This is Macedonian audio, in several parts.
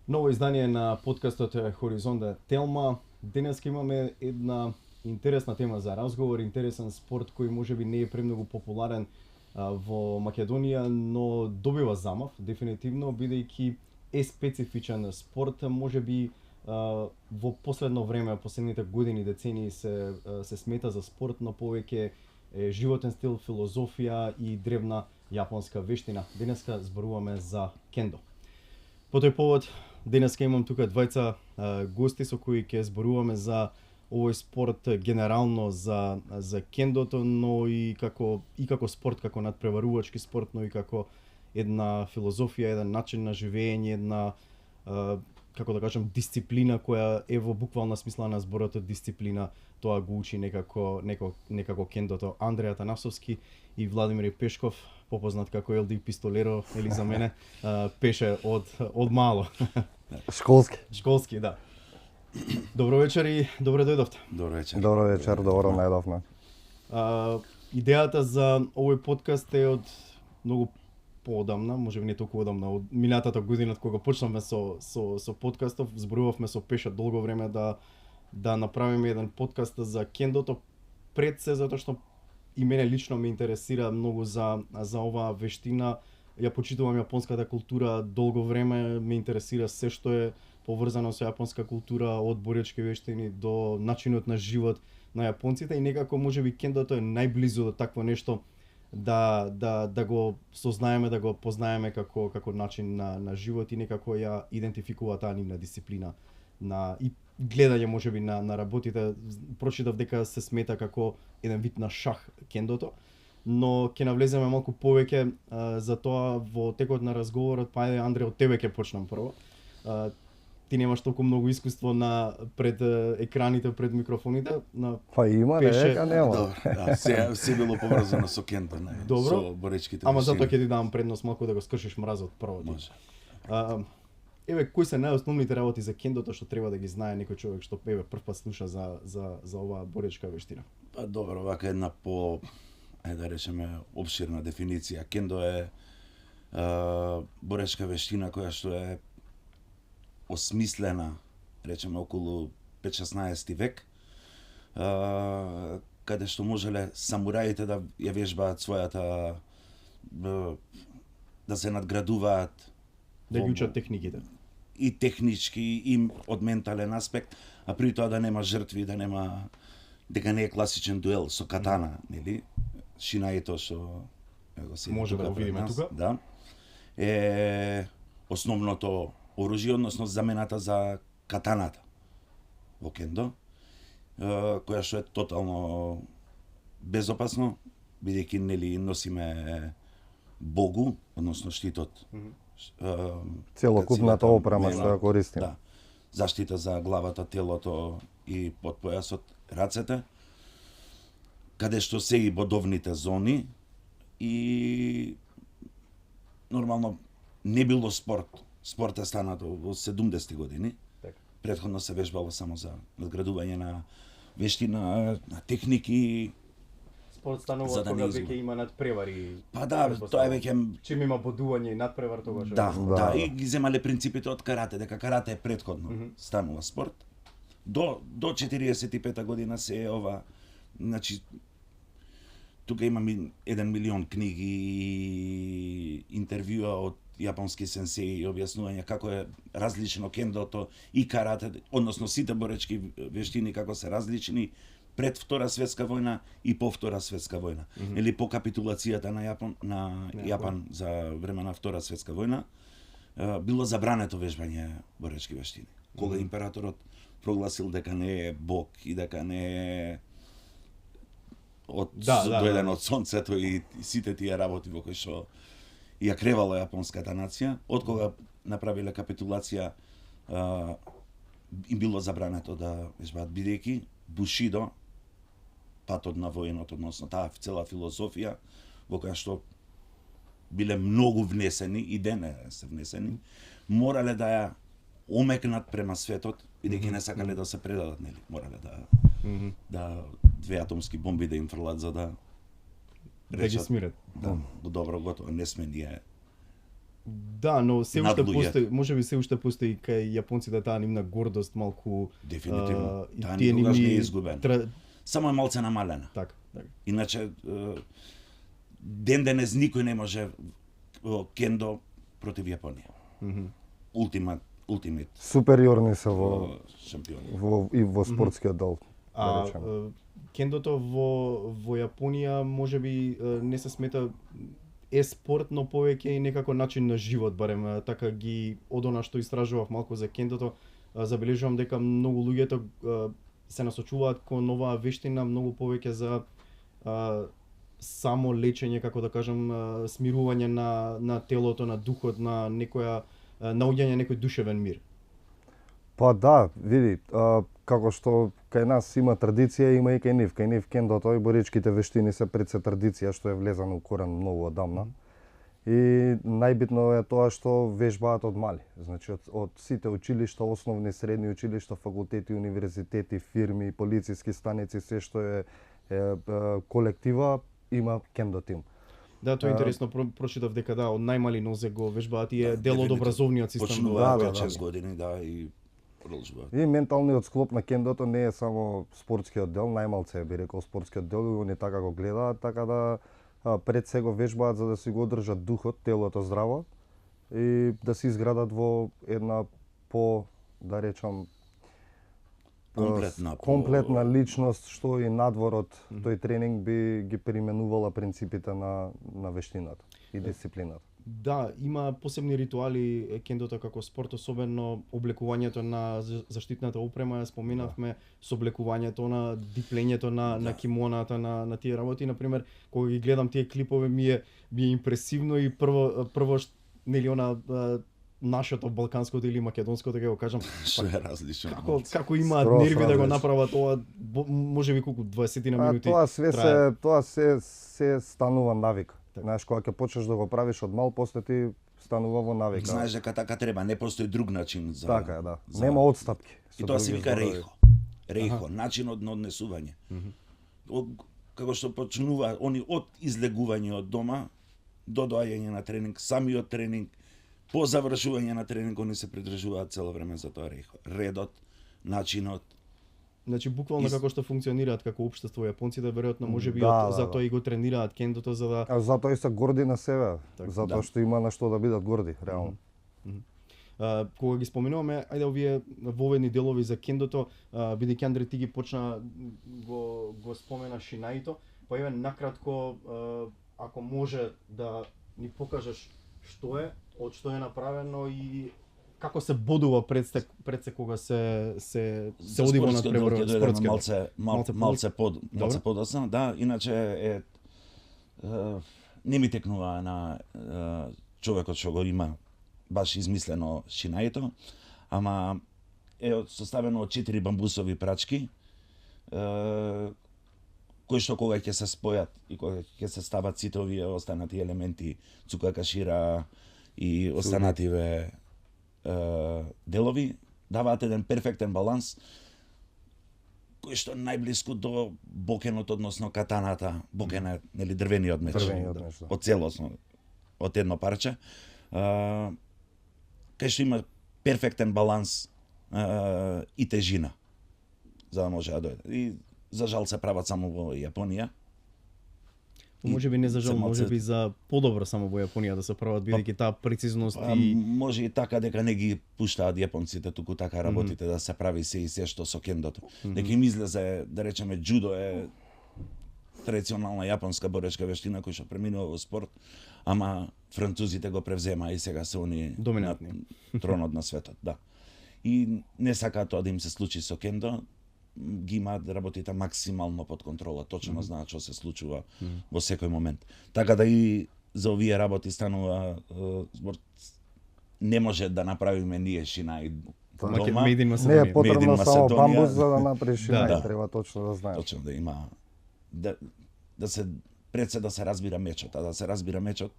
Ново издание на подкастот Хоризонта Телма. Денес имаме една интересна тема за разговор, интересен спорт кој можеби не е премногу популарен во Македонија, но добива замав, дефинитивно, бидејќи е специфичен спорт, можеби во последно време, последните години, децении се смета за спорт, но повеќе е животен стил, филозофија и древна јапонска вештина. Денеска зборуваме за кендо. По тој повод, денеска имам тука двајца гости со кои ќе зборуваме за овој спорт генерално, за кендото, но и како спорт, како надпреварувачки спорт, но и како една филозофија, еден начин на живење, една како да кажам дисциплина која е во буквална смисла на зборот дисциплина, тоа го учи некако кендото. Андреј Атанасовски и Владимир Пешков, попознат како Елди Пистолеро или за мене, пеше од мало. Школски, да. Добро вечер и добре дојдовте. Добро вечер. Добро вечер, добро најдовме. Идејата за овој подкаст е од многу поодамна, можеби не толку одамна, од минатата година кога почнавме со подкастов, зборувавме со Пеша долго време да направиме еден подкаст за кендото, пред се затоа што и мене лично ме интересира многу за оваа вештина. Ја почитувам јапонската култура долго време, ме интересира се што е поврзано со јапонска култура, од боречки вештини до начинот на живот на јапонците и некако можеби кендото е најблизу до такво нешто да го сознаеме, да го познаеме како начин на живот и некако ја идентификува таа нивна дисциплина и гледање можеби на работите. Прочитав дека се смета како еден вид на шах кендото, но ќе навлеземе малку повеќе за тоа во текот на разговорот. Па ајде, Андре, од тебе ќе почнам прво. Ти немаш толку многу искуство пред екраните, пред микрофоните. Па има, не дека нема. Да, се било поврзано со кендо, со боречките. Ама затоа ќе ти дам предност малку да го скршиш мразот прво. Може. Еве, кои се најосновните работи за кендото што треба да ги знае некој човек што првпат слуша за оваа боречка вештина? Па добро, вака една ајде да речеме опширна дефиниција. Кендо е боречка вештина која што е осмислена, речеме околу 5-16 век, каде што можеле самураите да ја вежбаат својата, да се надградуваат, да ги учат техниките. И технички, и од ментален аспект, а при тоа да нема жртви, дека не е класичен дуел со катана, нели? Шинаито што може да го видиме тука. Да. Е основното оружје, односно замената за катаната во кендо, која што е тотално безопасно, бидејќи нели носиме богу, односно штитот. Целокупната опрема што ја користиме. Да. Заштита за главата, телото и подпојасот, рацете, каде што се и бодовните зони и нормално не било спорт. Спорт е станато во 70-ти години. Така. Претходно се вежбало само за надградување на вештина, на техники. Спорт станува кога веќе има надпревари. Па да, тоа е веќе чим има бодување и надпревар тогаш. Да, и ги земале принципите од карате, дека карате е претходно станува спорт. До 45-та година се е ова, значи тука имам 1 милион книги и интервјуа од јапонски сенсеи и објаснување како е различно кендото и карате, односно сите боречки вештини како се различни пред Втора светска војна и по Втора светска војна. Или по капитулацијата на Јапан за време на Втора светска војна, било забрането вежбање боречки вештини. Кога императорот прогласил дека не е бог и дека не е дојден од сонцето и сите тие работи во кои што ја кревала јапонската нација, откога направиле капитулација им било забрането да вежбаат, бидејќи Бушидо, патот на војното, односно таа цела филозофија во која што биле многу внесени и денес се внесени, морале да ја омекнат према светот, бидејќи не сакале да се предадат, нели? Морале да две атомски бомби да им фрлат за да ги смират. Да, добро, готово, не сме ние Да, но се над уште луѓето. постои, можеби се уште постои кај јапонците таа нивна гордост малку Дефинитивно. и Таа тие никогаш нивни не е изгубена. Само е малце намалена. Така, така. Иначе ден денес никој не може кендо против Јапонија. Ултимат Супериорни се во шампиони. и во спортскиот дел. А Да речем. кендото во Јапонија можеби не се смета спорт, но повеќе и некако начин на живот, барем така ги од она што истражував малку за кендото, забележувам дека многу луѓето се насочуваат кон оваа вештина многу повеќе за само лечење, како да кажам, смирување на телото, на духот, на некоја наоѓање некој душевен мир. Па да, види, како што кај нас има традиција, има и кај нив. Кај нив кендото и боричките вештини се пред се традиција што е влезано у корен многу одамна. И најбитно е тоа што вежбаат од мали. Значи од сите училишта, основни, средни училишта, факултети, универзитети, фирми, полициски станици, се што е колектива, има кендо тим. Да, тоа е интересно, прочитав дека да, од најмали нозе го вежбаат и е дел од дефинитивно. образовниот систем. Почнуваат Да, од да, 6 години, да, и продолжуваат. И менталниот склоп на кендото не е само спортскиот дел, најмалце би рекол спортскиот дел, и они така го гледаат, така да пред се го вежбаат за да си го одржат духот, телото здраво и да се изградат во една да речам, комплетна личност што и надвор од тој тренинг би ги применувала принципите на вештината и дисциплината. Да, има посебни ритуали кендото како спорт, особено облекувањето на заштитната опрема, ја споменавме, со облекувањето на диплењето на кимоната, на тие работи. Например, кога ги гледам тие клипове ми е импресивно и прво нели она нашето балканското или македонското, ќе го кажам, Што е различно. како имаат нерви да го направат ова, можеби колку 20 на минути. Тоа се станува навика. Знаеш, кога ќе почнеш да го правиш од мал, после ти станува во навика. Знаеш дека така треба, не постои друг начин за. Така е, да. Нема отстапки. И тоа се вика рейхо. Рейхо, начинот на однесување. Како што почнува они од излегување од дома до доаѓање на тренинг, самиот тренинг, по завршување на тренинг они се придржуваат цело време за тоа рейхо. Редот, начинот. Значи буквално како што функционираат како општество јапонците, веројатно можеби Да, затоа и го тренираат кендото за да затоа и се горди на себе, затоа да. што има на што да бидат горди, реално. Кога ги споменуваме, ајде овие воведни делови за кендото, бидејќи Андре ти ги почна го спомена шинаито, па еве накратко ако може да ни покажеш што е, од што е направено и како се бодува пред се кога се оди во надпреварување спортскиот. Малце подоцна, да, иначе е не ми текнува на човекот што го има баш измислено шинаито, ама е составено од 4 бамбусови прачки, кои што кога ќе се спојат и кога ќе се стават сите овие останати елементи, цука кашира и останативе делови, даваат еден перфектен баланс кој што најблиску до бокенот, односно катаната, бокена, нели дрвениот меч. Од целосно, од едно парче. Кај што има перфектен баланс и тежина, за да може да дојде. И за жал се прават само во Јапонија. Можеби не за жал, можеби за подобро само во Јапонија да се прават, бидејќи таа прецизност и може и така дека не ги пуштаат јапонците, туку така работите да се прави се и се што со кендото. Дека им излезе, да речеме, џудо е традиционална јапонска боречка вештина која што преминува во спорт, ама французите го превзема и сега се они доминантни на тронот на светот, да. И не сакаат тоа да им се случи со кендо, ги имаат работите максимално под контрола, точно знаат што се случува во секој момент. Така да и за овие работи станува збор, не може да направиме ние шинаи дома. Made in Не Macedоnia. е потребно Made in само Macedonia. бамбус за да направиш шинаи, Да. треба точно да знаеш. Точно да има да се пред се да се разбира мечот, а да се разбира мечот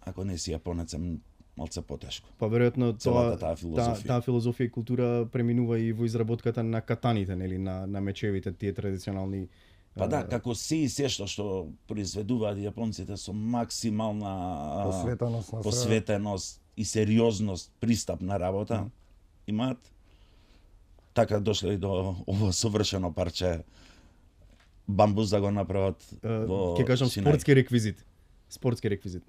ако не си јапонец е малце потешко. Па веројатно Целата тоа таа филозофија. таа филозофија и култура преминува и во изработката на катаните, нели, на мечевите, тие традиционални Па да, како се и се што произведуваат јапонците со максимална посветеност и сериозност пристап на работа, имаат така дошле до ово совршено парче бамбус да го направат во ќе кажам Синај. Спортски реквизит.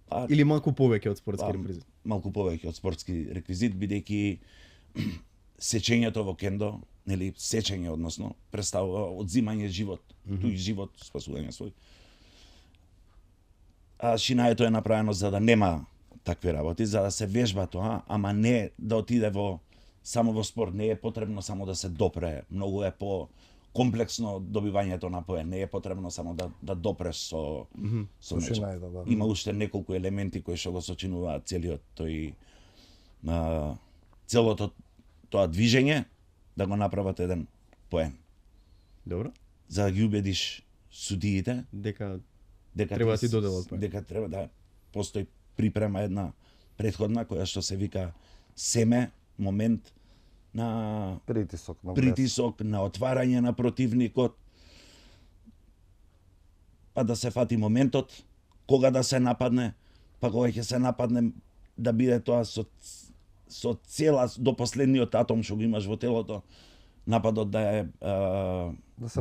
Па, Или малку повеќе од спортски реквизит. Малку повеќе од спортски реквизит, бидејќи сечењето во кендо, нели сечење односно, представува одзимање живот, туј живот, спасување свој. А шинаето е направено за да нема такви работи, за да се вежба тоа, ама не да отиде само во спорт, не е потребно само да се допре, многу е по комплексно добивањето на поен, не е потребно само да допреш со меч. Има уште неколку елементи кои што го сочинуваат целиот тој целото тоа движење да го направат еден поен. Добро. За да ги убедиш судиите Дека треба да ти доделат поен. дека треба да постои припрема една претходна која што се вика семе, момент на притисок на отварање на противникот, па да се фати моментот кога да се нападне, па кога ќе се нападне да биде тоа со цела до последниот атом што го имаш во телото, нападот да е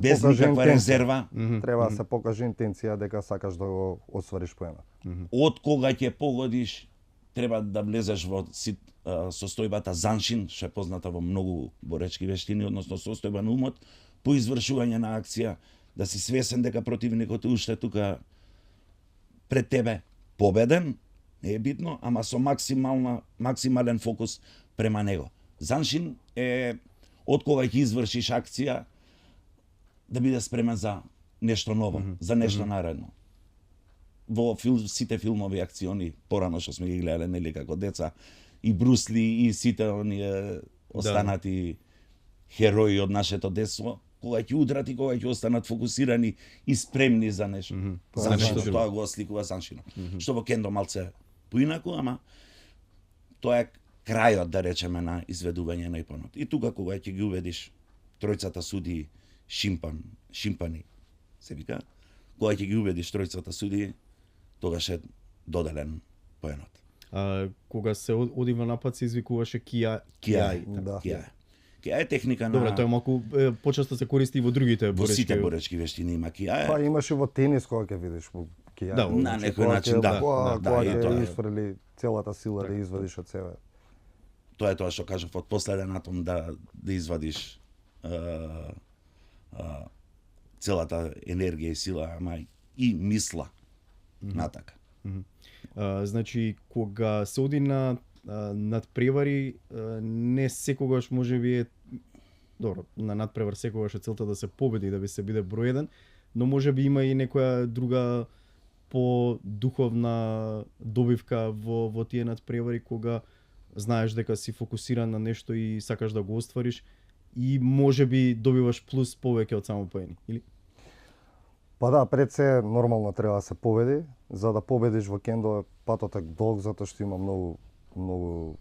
без никаква резерва. Треба да се покаже интенција дека сакаш да го освариш поенот. Од кога ќе погодиш, треба да влезеш во состојбата заншин, што е позната во многу боречки вештини, односно состојба на умот, по извршување на акција, да си свесен дека противникот е уште тука пред тебе победен, не е битно, ама со максимален фокус према него. Заншин е од кога ќе извршиш акција да биде спремен за нешто ново, за нешто наредно. Во сите филмови акциони порано што сме ги гледале нели како деца, и Брусли и сите оние останати херои од нашето детство, кога ќе удрат и кога ќе останат фокусирани и спремни за нешто. Тоа го осликува Заншинот. Што во кендо малце поинаку, ама тоа е крајот, да речеме, на изведување на ипонот. И тука кога ќе ги уведиш тројцата суди шимпани, се вика, кога ќе ги уведиш тројцата суди, тогаш е доделен поенот. Кога се оди во напад се извикуваше кијај. Кијај е техника на... Добро, тоа е малку почесто се користи и во другите боречки. Во сите боречки вештини има кијај. Па имаше во тенис кога ќе видиш кијај. Да, на некој начин, да. Кога ќе изфрли целата сила да извадиш од себе. Тоа е тоа што кажав, од последен атом да извадиш целата енергија и сила, ама и мисла натака. Значи, кога се оди на надпревари, не секогаш можеби е добро, на надпревар секогаш е целта да се победи, да би се биде број 1, но можеби има и некоја друга по-духовна добивка во тие надпревари, кога знаеш дека си фокусиран на нешто и сакаш да го оствариш и можеби добиваш плюс повеќе од само поени, или? Па да, пред се нормално треба да се победи. За да победиш во кендо патот е долг, затоа што има многу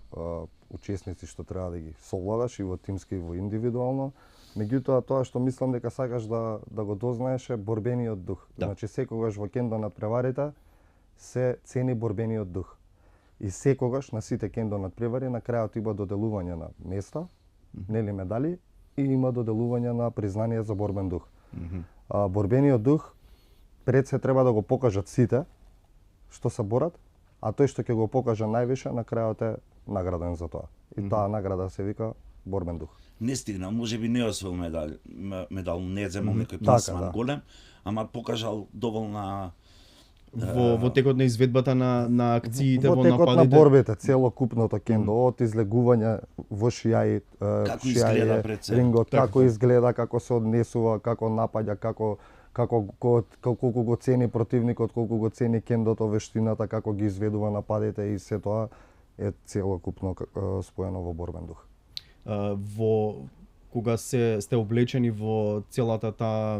учесници што треба да ги совладаш и во тимски и во индивидуално. Меѓутоа тоа што мислам дека сакаш да го дознаеш е борбениот дух. Да. Значи секогаш во кендо надпреварите се цени борбениот дух. И секогаш на сите кендо надпревари на крајот има доделување на места, нели медали, и има доделување на признание за борбен дух. Борбениот дух пред се треба да го покажат сите што се борат, а тој што ќе го покаже највише на крајот е награден за тоа. И таа награда се вика борбен дух. Не стигнал, можеби не освоил медал, не земал некој пласман голем, ама покажал доволна во текот на изведбата на акциите, во нападите. Во текот на борбите, целокупното кендо, од излегување во шијаи, рингот, како изгледа, како се однесува, како напаѓа, колку го цени противникот, колку го цени кендото, вештината, како ги изведува нападите и се тоа е целокупно споено во борбен дух. Кога сте облечени во целата таа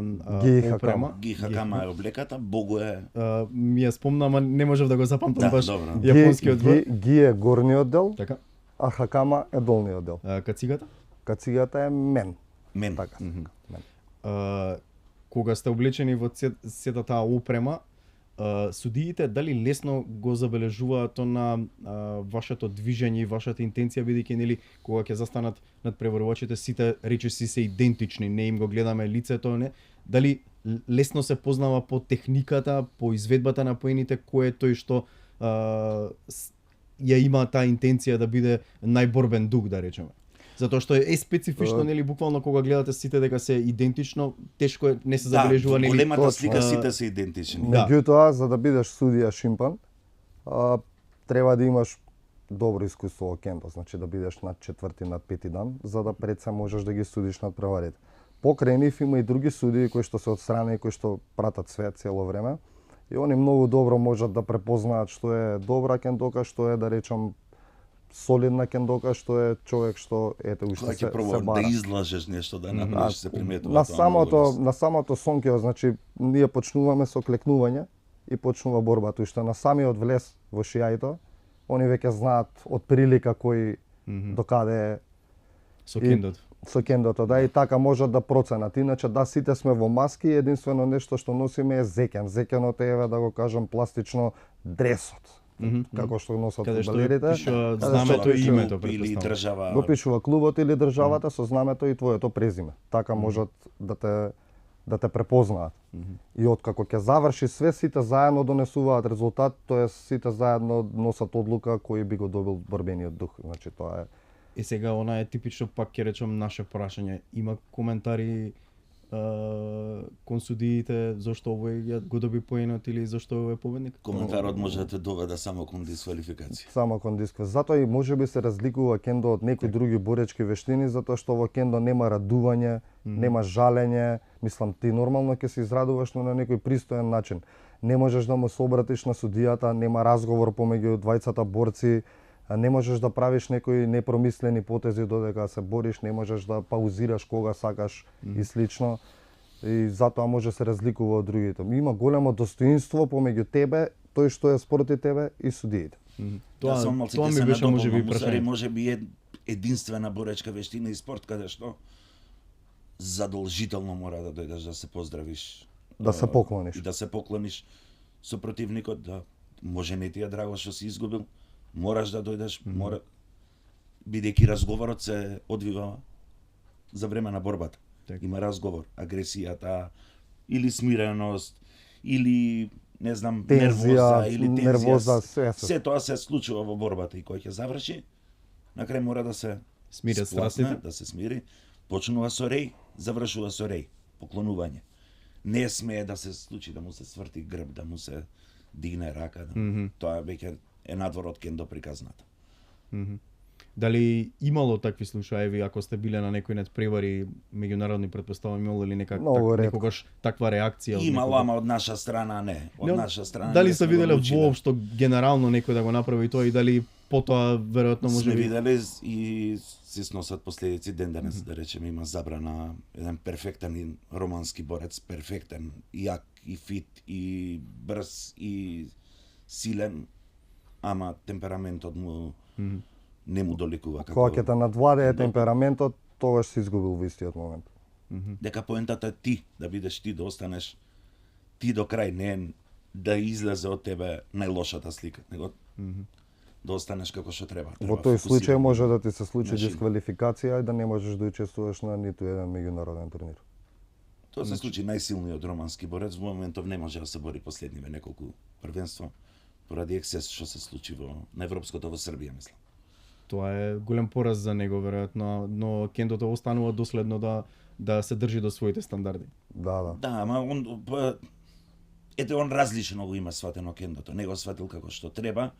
опрема. Гихакама е облеката, Богу е... Ми ја спомна, ама не можев да го запамтам баш јапонскиот збор. Ги е горниот дел, така? А хакама е долниот дел. Кацигата? Кацигата е мен. Мен. Така. кога сте облечени во сета таа опрема, судиите дали лесно го забележуваат на вашето движење и вашата интенција, бидејќи нели кога ќе застанат над преборувачите сите речиси се идентични, не им го гледаме лицето, не? Дали лесно се познава по техниката, по изведбата на поените, кој е тој што ја има таа интенција да биде најборбен дух, да речеме. Затоа што е специфично, нели, буквално кога гледате сите дека се идентично, тешко е, не се забележува, нели. Големата слика сите се идентични. Меѓутоа, за да бидеш судија шимпан, треба да имаш добро искуство во кендо, значи да бидеш над 4-ти, над 5-ти дан, за да пред се можеш да ги судиш над преварите. Покрај нив има и други судии кои што се одстрани, кои што пратат свет цело време, и они многу добро можат да препознаат што е добра кендока, што е, да речам, солидна кендока, што е човек што ете уште се бара. Да излажеш нешто, да направиш се приметува. На самото сонкео, значи ние почнуваме со клекнување и почнува борбата. Уште на самиот влез во шијајто, они веќе знаат од прилика кој докаде со кендото. Со кендото, да, и така можат да проценат. Иначе да, сите сме во маски, единствено нешто што носиме е зекен. Зекенот е, да го кажам пластично, дресот. Како што носат фудбалерите. Каде што пишува знамето и името, или држава. Го пишува клубот или државата со знамето и твоето презиме. Така можат да те препознаат. И откако ќе заврши све, сите заедно донесуваат резултат, тоест сите заедно носат одлука кој би го добил борбениот дух. Значи тоа е. И сега она е типично, пак ќе речам, наше прашање. Има коментари кон судиите зошто овој го доби поенот или зошто овој е победник? Коментарот може да те доведе само кон дисквалификација. Само кон дисквалификација. Затоа и можеби се разликува кендо од некои други боречки вештини, затоа што во кендо нема радување, нема жалење. Мислам, ти нормално ќе се израдуваш, но на некој пристоен начин. Не можеш да му се обратиш на судијата, нема разговор помеѓу двајцата борци, не можеш да правиш некои непромислени потези додека се бориш, не можеш да паузираш кога сакаш и слично. И затоа може се разликува од другите. Има големо достоинство помеѓу тебе, тој што е спроти тебе и судиите. Тоа ми беше можеби прашање. Можеби единствена боречка вештина и спорт каде што задолжително мора да дојдеш да се поздравиш, да се поклониш. И да се поклониш со противникот, да може не ти е драго што си изгубил, мораш да дојдеш, бидејќи разговорот се одвива за време на борбата. Так. Има разговор, агресијата, или смиреност, или не знам, тензија, нервоза, се тоа се случува во борбата и кој ќе заврши, на крај мора да се смири страстите, да се смири, почнува со реј, завршува со реј, поклонување. Не смее да се случи да му се сврти грб, да му се дигне рака, тоа веќе е надвор од кендо приказната. Дали имало такви случаеви, ако сте биле на некој надпревари меѓународни, предпоставам, имало ли некогаш таква реакција? Имало, ама од наша страна не. Од наша страна дали сте виделе воопшто генерално некој да го направи тоа и дали потоа веројатно може би? Сме виделе и се сносат последици ден денес, да речеме, има забрана, еден перфектен романски борец, перфектен, јак и фит и брз и силен, ама темпераментот му не му доликува. Кога ќе те надвладее темпераментот, тогаш си изгубил во истиот момент. Дека поентата е ти, да бидеш ти, да останеш ти до крај, не да излезе од тебе најлошата слика, него да останеш како што треба. Во тој случај може да ти се случи дисквалификација и да не можеш да учествуваш на ниту еден меѓународен турнир. Тоа се случи најсилниот романски борец, во моментов не може да се бори последниве неколку првенства, поради ексцес што се случи на европското во Србија, мислам. Тоа е голем пораз за него веројатно, но кендото останува доследно да се држи до своите стандарди. Да. Да, ама он различно го има сватено кендото, не го сватил како што треба,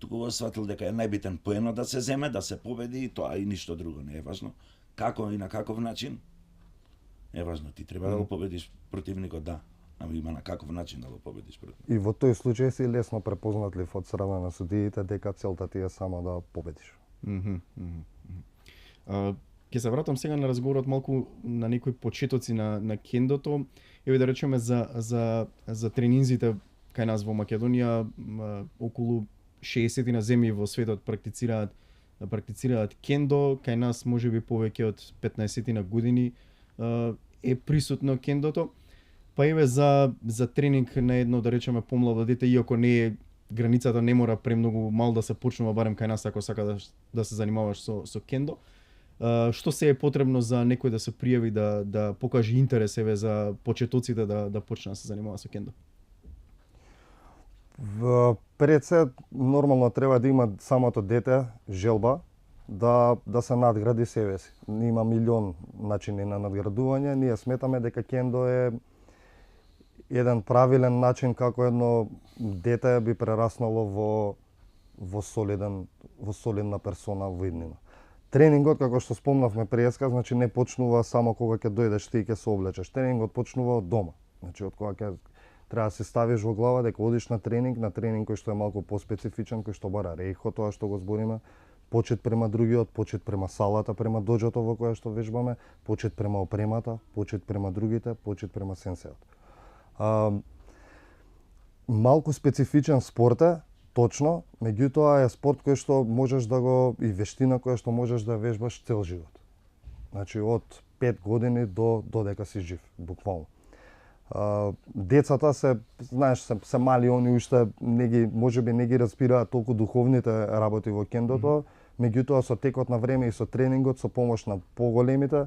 туку го сватил дека е најбитен поенот да се земе, да се победи и тоа и ништо друго не е важно. Како и на каков начин? Не е важно, ти треба да го победиш противникот, да. Ама има на каков начин да го победиш противникот. И во тој случај си лесно препознатлив од страна на судиите дека целта ти е само да победиш. Ќе се вратам сега на разговорот малку на некои почетоци на кендото. Еве да речеме за тренинзите кај нас во Македонија, околу 60 на земји во светот практицираат кендо, кај нас можеби повеќе од 15 на години е присутно кендото. Па еве за тренинг на едно, да речеме, помладо дете, иако не е границата не мора премногу мал да се почнува, барем кај нас ако сака да се занимаваш со кендо. Што се е потребно за некој да се пријави да покаже интерес еве за почетоците да почне да се занимава со кендо? Пред се нормално треба да има самото дете желба да се надгради себе си. Има милион начини на надградување. Ние сметаме дека кендо е еден правилен начин како едно дете би прераснало во солидна персона во иднина. Тренингот, како што спомнавме преска, значи не почнува само кога ќе дојдеш ти и ќе се облечеш. Тренингот почнува од дома. Значи од кога ќе треба да се ставиш во глава дека одиш на тренинг кој што е малку поспецифичен, кој што бара рејхо, тоа што го збориме, почет према другиот, почет према салата, према доџото во кое што вежбаме, почет према опремата, почет према другите, почет према сенсеот. Малку специфичен спорт е, точно, меѓутоа е спорт кој што можеш да го и вештина која што можеш да вежбаш цел живот. Значи од 5 години до дека си жив, буквално. Децата се мали, они уште можеби не ги разбираат толку духовните работи во кендото, меѓутоа со текот на време и со тренингот, со помош на поголемите,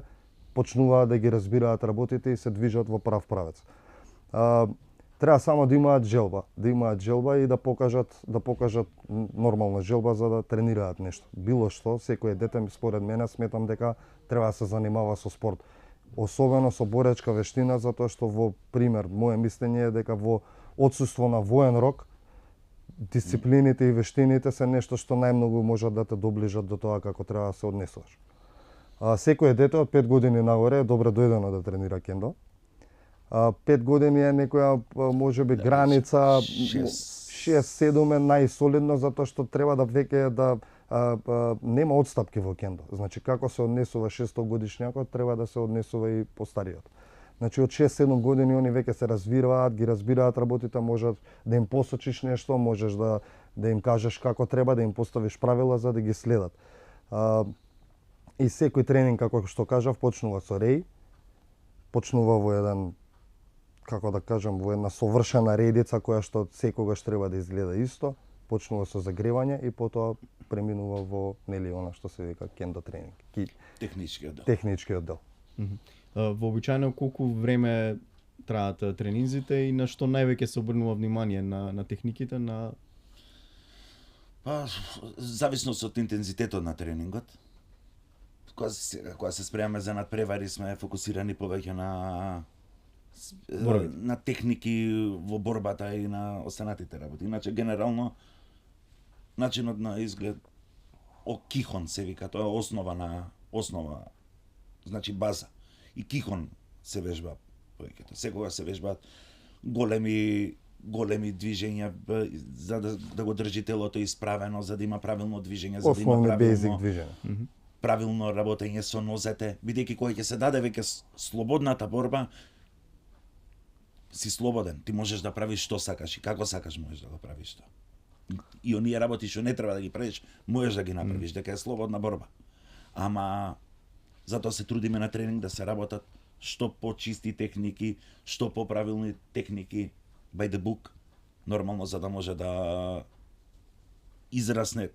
почнуваат да ги разбираат работите и се движат во прав правец. Треба само да имаат желба и да покажат нормална желба за да тренираат нешто. Било што, секој дете според мене сметам дека треба да се занимава со спорт. Особено со боречка вештина, затоа што во пример, моје мислење е дека во отсуство на воен рок, дисциплините и вештините се нешто што најмногу можат да те доближат до тоа како треба да се однесуваш. Секој дете од 5 години нагоре е добро дојдено да тренира кендо. 5 години е некоја можеби граница, 6-7 е најсолидно затоа што треба да веќе нема отстапки во кендо. Значи како се однесува 600 годишњакот, треба да се однесува и постариот. Значи од 6-7 години они веќе се развиваат, ги разбираат работите, можат да им посочиш нешто, можеш да им кажеш како треба, да им поставиш правила за да ги следат. И секој тренинг, како што кажав, почнува со реј, почнува во еден, како да кажам, во една совршена редица која што секогаш треба да изгледа исто, почнува со загревање и потоа преминува во она што се вика кендо тренинг. Техничкиот дел. Вообичаено колку време траат тренинзите и на што највеќе се обрнува внимание на техниките на зависно од интензитетот на тренингот. Кога се спремаме за надпревари сме фокусирани повеќе на техники во борбата и на останатите работи. Иначе генерално начинот на изглед кихон се вика, тоа е основа, значи база. И кихон се вежба повеќето. Секогаш се вежбаат големи движења за да го држи телото исправено, за да има правилно движење, за да има правилно работење со нозете, бидејќи кога ќе се даде веќе слободната борба, си слободен, ти можеш да правиш што сакаш и како сакаш можеш да го правиш тоа. И оние работи што не треба да ги правиш, можеш да ги направиш, дека е слободна борба. Ама затоа се трудиме на тренинг да се работат што почисти техники, што поправилни техники, by the book, нормално за да може да израсне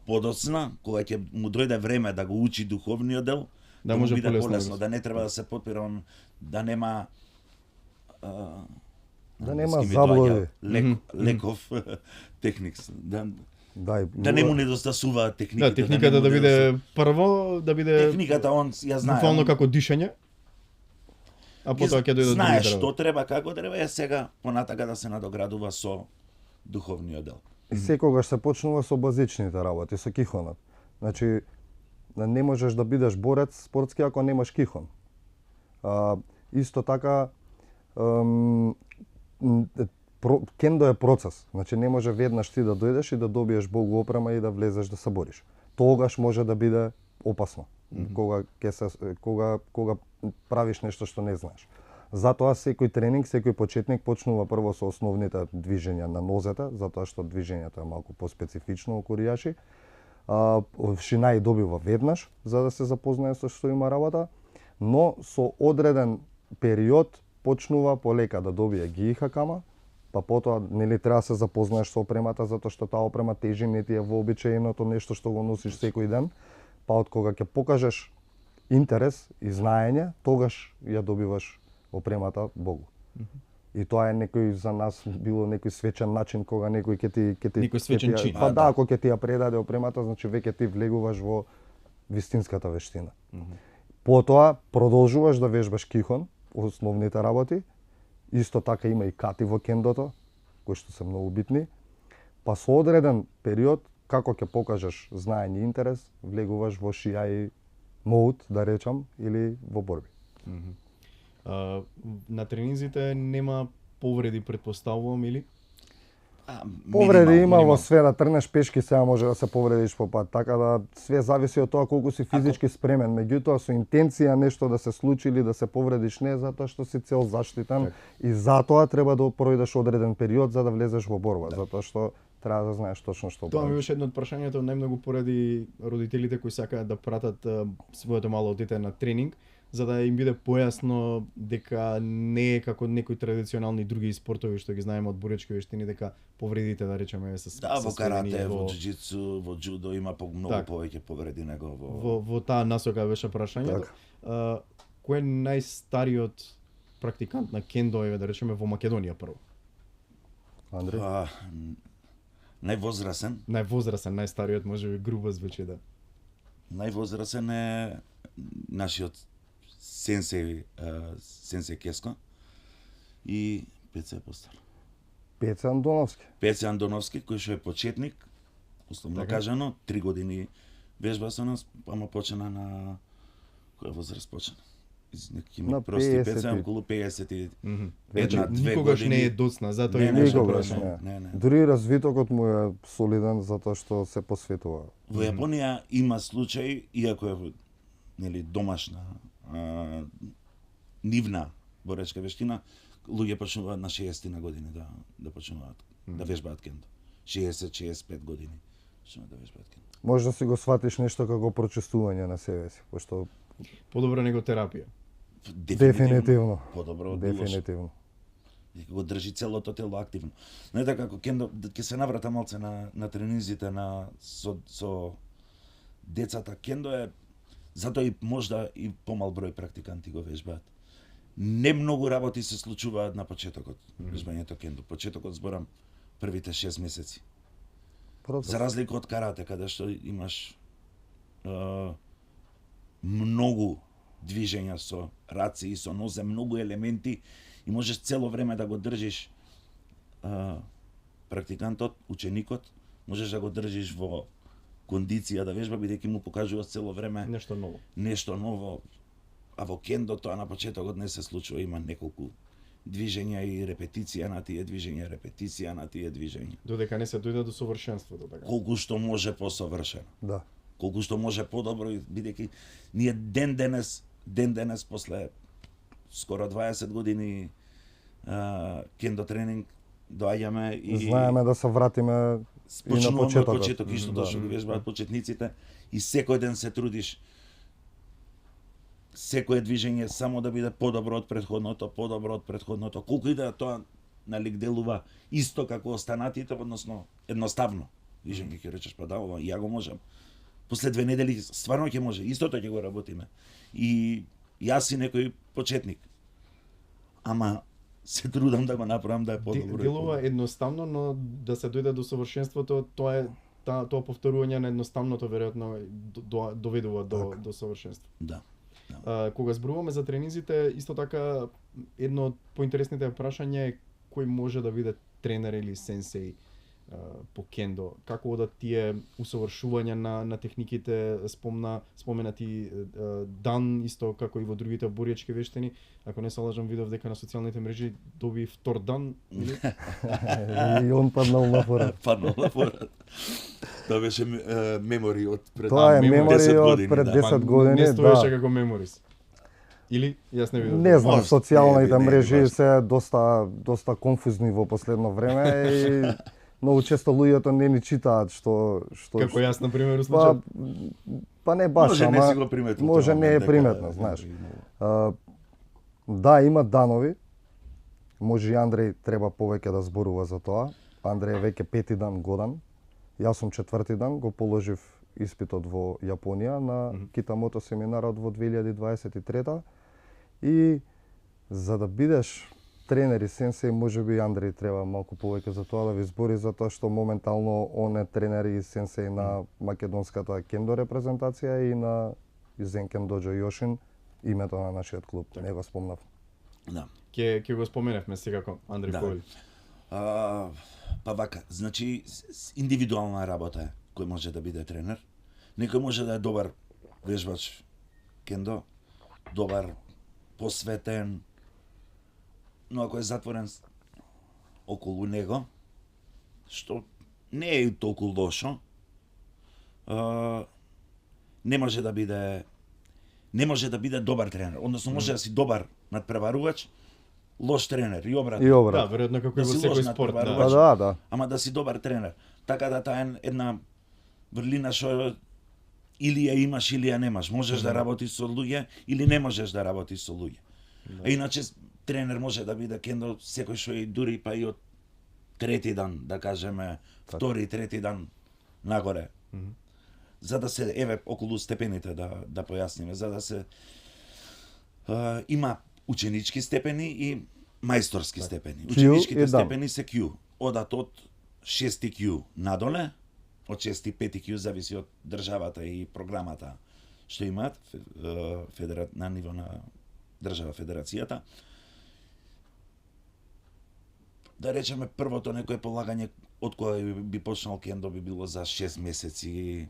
подоцна, кога ќе му дојде време да го учи духовниот дел, да може биде полесно, да не треба да се подпира, да нема заблуди. Леков техникс. Да не му недостасуваат техниките. Да, техниката да биде прво, да биде техниката ја знае. Буквално како дишење. А потоа ќе дојдат знаеш што треба, како треба, е сега понатака да се надоградува со духовниот дел. И секогаш се почнува со базичните работи, со кихонот. Значи, не можеш да бидеш борец спортски ако немаш кихон. Исто така, кендо е процес. Значи, не може веднаш ти да дојдеш и да добиеш богу опрема и да влезеш да се бориш. Тогаш може да биде опасно. Кога правиш нешто што не знаеш. Затоа секој тренинг, секој почетник почнува прво со основните движења на нозете, затоа што движењето е малку поспецифично у коријаши. Шинаи добива веднаш за да се запознае со што има работа, но со одреден период почнува полека да добие ГИХ-кама, па потоа нели треба да се запознаеш со опремата затоа што таа опрема тежи, не ти е вообичаеното нешто што го носиш секој ден, па од кога ќе покажеш интерес и знаење, тогаш ја добиваш опремата Богу. И тоа е некој за нас било некој свечен начин кога некој ќе ти Некој свечен чин. Па да, ако ќе ти ја предаде опремата, значи веќе ти влегуваш во вистинската вештина. Потоа продолжуваш да вежбаш кихон, основните работи. Исто така има и кати во кендото, кои што се многу битни. Па со одреден период, како ќе покажеш знаење и интерес, влегуваш во шијај мод, да речам, или во борби. На тренинзите нема повреди, предпоставувам, или? Повреди има во све, да трнеш пешки, сега може да се повредиш по пат, така да све зависи од тоа колку си физички спремен, меѓутоа со интенција нешто да се случи или да се повредиш не, затоа што си цел заштитен и затоа треба да пројдеш одреден период за да влезеш во борба, затоа што треба да знаеш точно што Тоа ми беше едно од прашањата најмногу поради родителите кои сакаат да пратат своето мало дете на тренинг, за да им биде појасно дека не е како некои традиционални други спортови што ги знаеме од боречки вештини, дека повредите, да речеме, се Да, во карате, во џуџицу, во џудо има многу повеќе повреди него во таа насока беше прашањето. Кој е најстариот практикант на кендо, да речеме, во Македонија прво? Андре? Највозрасен, најстариот, можеби грубо звучи, да. Највозрасен е нашиот сенсеј Кеско и Пеце е постар. Пеце Андоновски. Пеце Андоновски, кој што е почетник, условно кажано, 3 години вежба со нас, ама почна на која возраст почна? Неки ми прости, Пеце околу 50 никогаш не е доцна, затоа е не. Дури развитокот му е солиден затоа што се посветува. Во Јапонија има случај, иако е нели домашна нивна боречка вештина, луѓе почнуваат на 60 на години да почнуваат да вежбаат кендо. 60-65 години почнуваат да вежбаат кендо. Може да си го сватиш нешто како прочувствување на себе си, пошто подобро него терапија. Дефинитивно. Подобро од дефинитивно. Дека го држи целото тело активно. Не така како кендо, ќе се наврата малце на тренинзите со децата. Кендо е затоа и можда и помал број практиканти го вежбаат. Не многу работи се случуваат на почетокот вежбањето кендо. Почетокот зборам првите 6 месеци. За разлика од карате, каде што имаш многу движења со раце и со нозе, многу елементи и можеш цело време да го држиш практикантот, ученикот, можеш да го држиш во кондиција да вежба, бидејќи му покажува цело време нешто ново. А во кендо тоа на почетокот не се случува, има неколку движења и репетиција на тие движења, репетиција на тие движења. Додека не се дојде до совршенството, така. Колку што може посовршено. Да. Колку што може подобро, бидејќи ние ден денес после скоро 20 години кендо тренинг доаѓаме и знаеме да се вратиме и на почеток, исто тоа што ги вежбаат почетниците и секој ден се трудиш секое движење само да биде подобро од претходното, колку и да тоа налик делува исто како останатите, односно едноставно. Движење ќе речеш па да, ова ја го можам. После 2 недели стварно ќе може, истото ќе го работиме. И јас и некој почетник. Ама се трудам да го направам да е подобро. Делува едноставно, но да се дојде до совршенството, тоа повторување на едноставното веројатно доведува до совршенство. Да. Кога зборуваме за тренинзите, исто така едно од поинтересните прашања е кој може да биде тренер или сенсеј по кендо, како одат тие усовршувања на техниките, споменати Дан, исто како и во другите боречки вештини. Ако не се лажам, видов дека на социјалните мрежи доби втор дан, или? И он паднал на форат. Тоа беше мемори од пред 10 години. Тоа е мемори од пред 10 години, не стоеше како меморис. Или јас не видов. Не знам, социјалните мрежи се доста конфузни во последно време и многу често луѓето не ни читаат што како јас на пример случај. Па не баш, може ама не си го приметил. Може не е приметно, знаеш. Да, има данови. Може и Андреј треба повеќе да зборува за тоа. Андреј е веќе 5-ти дан годен. Јас сум 4-ти дан, го положив испитот во Јапонија на Китамото семинарот во 2023 и за да бидеш тренер и сенсеј, можеби Андреј треба малку повеќе за тоа да ви збори, затоа што моментално он е тренер и сенсеј на македонската кендо репрезентација и на Изенкен Доџо Јошин, името на нашиот клуб. Не го спомнав. Да. Ќе го споменавме сега Андреј Да. Ковач. Па вака, значи индивидуална работа е кој може да биде тренер. Некој може да е добар вежбач кендо, добар, посветен, но ако е затворен околу него, што не е толку лошо, не може да биде добар тренер. Односно може да си добар надпреварувач, лош тренер и обратно. И обрат. Да, веројатно како и Да во си секој лош спорт. надпреварувач. Да. Ама да си добар тренер. Така да таа е една врлина што или ја имаш или ја немаш. Можеш да работиш со луѓе или не можеш да работиш со луѓе. А иначе тренер може да биде кендо секој што и дури па и од трети дан, да кажеме, втори, трети дан нагоре. За да се еве околу степените да појасниме, за да се има ученички степени и мајсторски степени. Q Ученичките и дан. степени се Q. Одат од 6 Q надоле, од 6 5 Q зависи од државата и програмата што имаат на ниво на држава федерацијата. Да речеме првото некое полагање од кое би почнал кендо би било за 6 месеци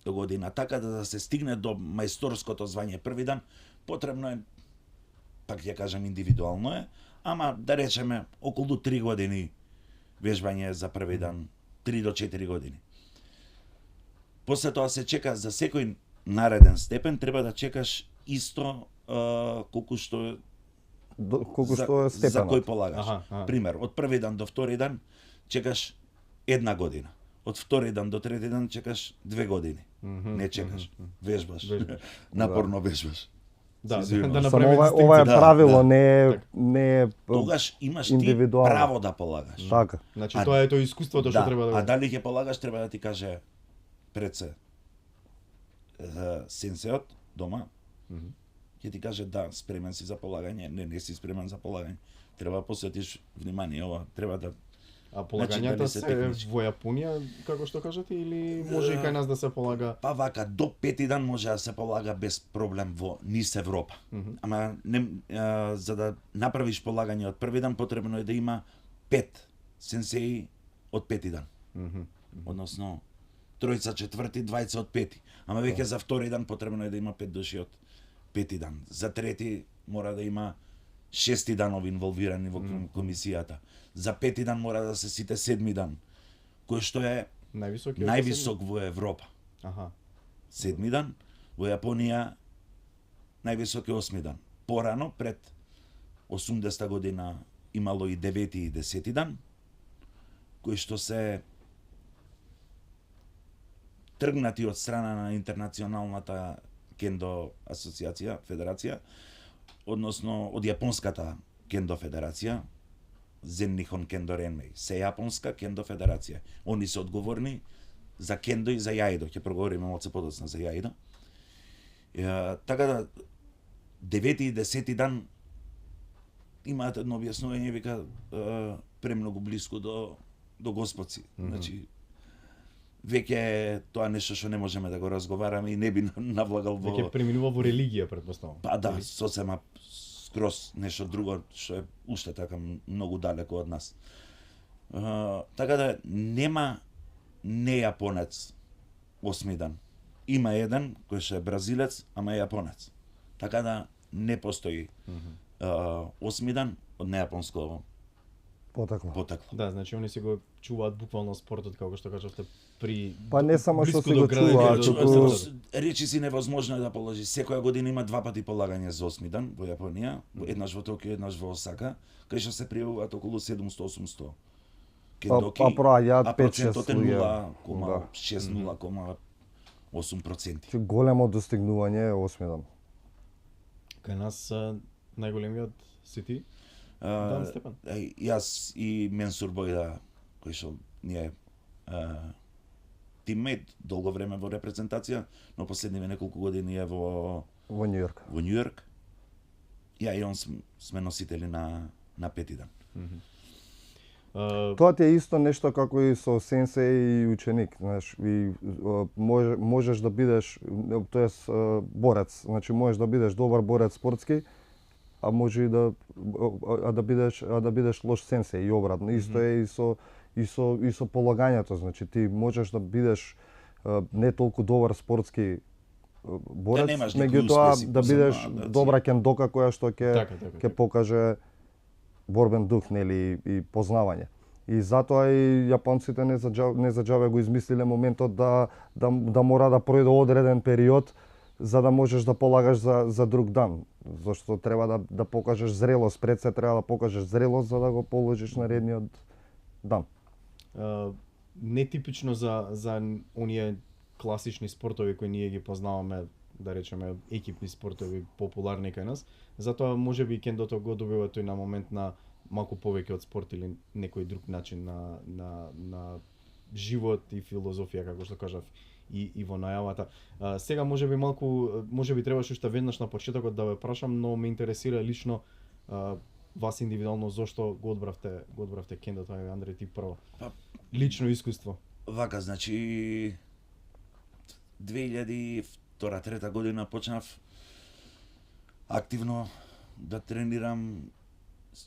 до година, така да се стигне до мајсторското звање први дан, потребно е, пак ќе кажам индивидуално е, ама да речеме околу 3 години вежбање за први дан, 3 до 4 години. После тоа се чека за секој нареден степен, треба да чекаш исто колку што Колку што е за степенот. кој полагаш. Аха. Пример, од први дан до втори дан чекаш 1 година. Од втори дан до трети дан чекаш 2 години. Не чекаш, вежбаш. Напорно вежбаш. Да, извинувам. да Само направиме ова дистинција. е Да, правило, да. не е Тогаш имаш ти индивидуално. право да полагаш. така. Значи А- тоа е тоа искуството што треба да А дали ќе полагаш, треба да ти каже пред се сенсеот дома. Ќе ти каже да, спремен си за полагање, не си спремен за полагање. Треба да посветиш внимание, ова треба да А Значи, полагањата дали се се технички? во Јапонија, како што кажете, или може и кај нас да се полага? па вака до 5 дан може да се полага без проблем во низ Европа. Ама не, за да направиш полагање од први дан потребно е да има 5 сенсеи од 5 дан. Односно тројца четврти, двајца од пети. Ама веќе за втори дан потребно е да има 5 души од 5 дан. За трети мора да има 6 данови инволвирани во комисијата. За 5 дан мора да се сите 7 дан, кој што е Највисоки? највисок во Европа. Аха. 7 дан, во Јапонија највисок е 8 дан. Порано, пред 80 година, имало и 9 и 10 дан, кои што се тргнати од страна на Интернационалната кендо асоциација, федерација, односно од Јапонската кендо федерација, Зеннихон кендо ренмеј, се Јапонска кендо федерација. Они се одговорни за кендо и за јаидо, ќе проговориме малку подоцна за јаидо. Така да 9 и 10 дан имаат едно објаснување, вика премногу блиску до Господци. Значи веќе тоа нешто што не можеме да го разговараме и не би навлагал во Веќе преминува во религија, претпоставам. па да, сосема скроз нешто друго што е уште така многу далеко од нас. Така да нема не јапонец 8 дан. Има еден кој што е бразилец, ама е јапонец. Така да не постои 8 дан од нејапонско Потекло. потекло. Да, значи они си го чуваат буквално спортот, како што кажавте, при Па не само што блиску си до го градот, чуваат, до- туку- до- Речи си невозможно е да положи. Секоја година има 2 пати полагање за 8 дан во Јапонија, еднаш во Токио, еднаш во Осака, кај што се пријавуваат околу 700-800 кендоки, проаѓаат а 5-6 процентот е луѓе. 0,6, 0,8%. Големо достигнување е 8 дан. Кај нас најголемиот си ти? Дан Степан. Јас и Менсур Бојда, кој што ние тиммейт долго време во репрезентација, но последниве неколку години е во Нью Йорк. Во Нью Йорк. Ја и он сме носители на пети дан. Тоа ти е исто нешто како и со сенсеј и ученик, знаеш, и можеш да бидеш, тоест борец, значи можеш да бидеш добар борец спортски, а може и да бидеш лош сенсеј и обратно. Исто е и со полагањето, значи ти можеш да бидеш не толку добар спортски борец, меѓутоа да бидеш добра кендока која што ќе покаже борбен дух, нели, и познавање. И затоа и јапонците не за џабе го измислиле моментот да мора да пројде одреден период за да можеш да полагаш за друг дан, зашто треба да покажеш зрелост, пред се треба да покажеш зрелост за да го положиш наредниот дан. Нетипично за оние класични спортови кои ние ги познаваме, да речеме екипни спортови популарни кај нас, затоа можеби кендото го добива тој на момент на малку повеќе од спорт или некој друг начин на живот и филозофија, како што кажав и во најавата. Сега можеби требаше уште веднаш на почетокот да ве прашам, но ме интересира лично вас индивидуално зошто го одбравте кендото, Андре, ти прво. Лично искуство. Вака, значи 2002-2003 година почнав активно да тренирам,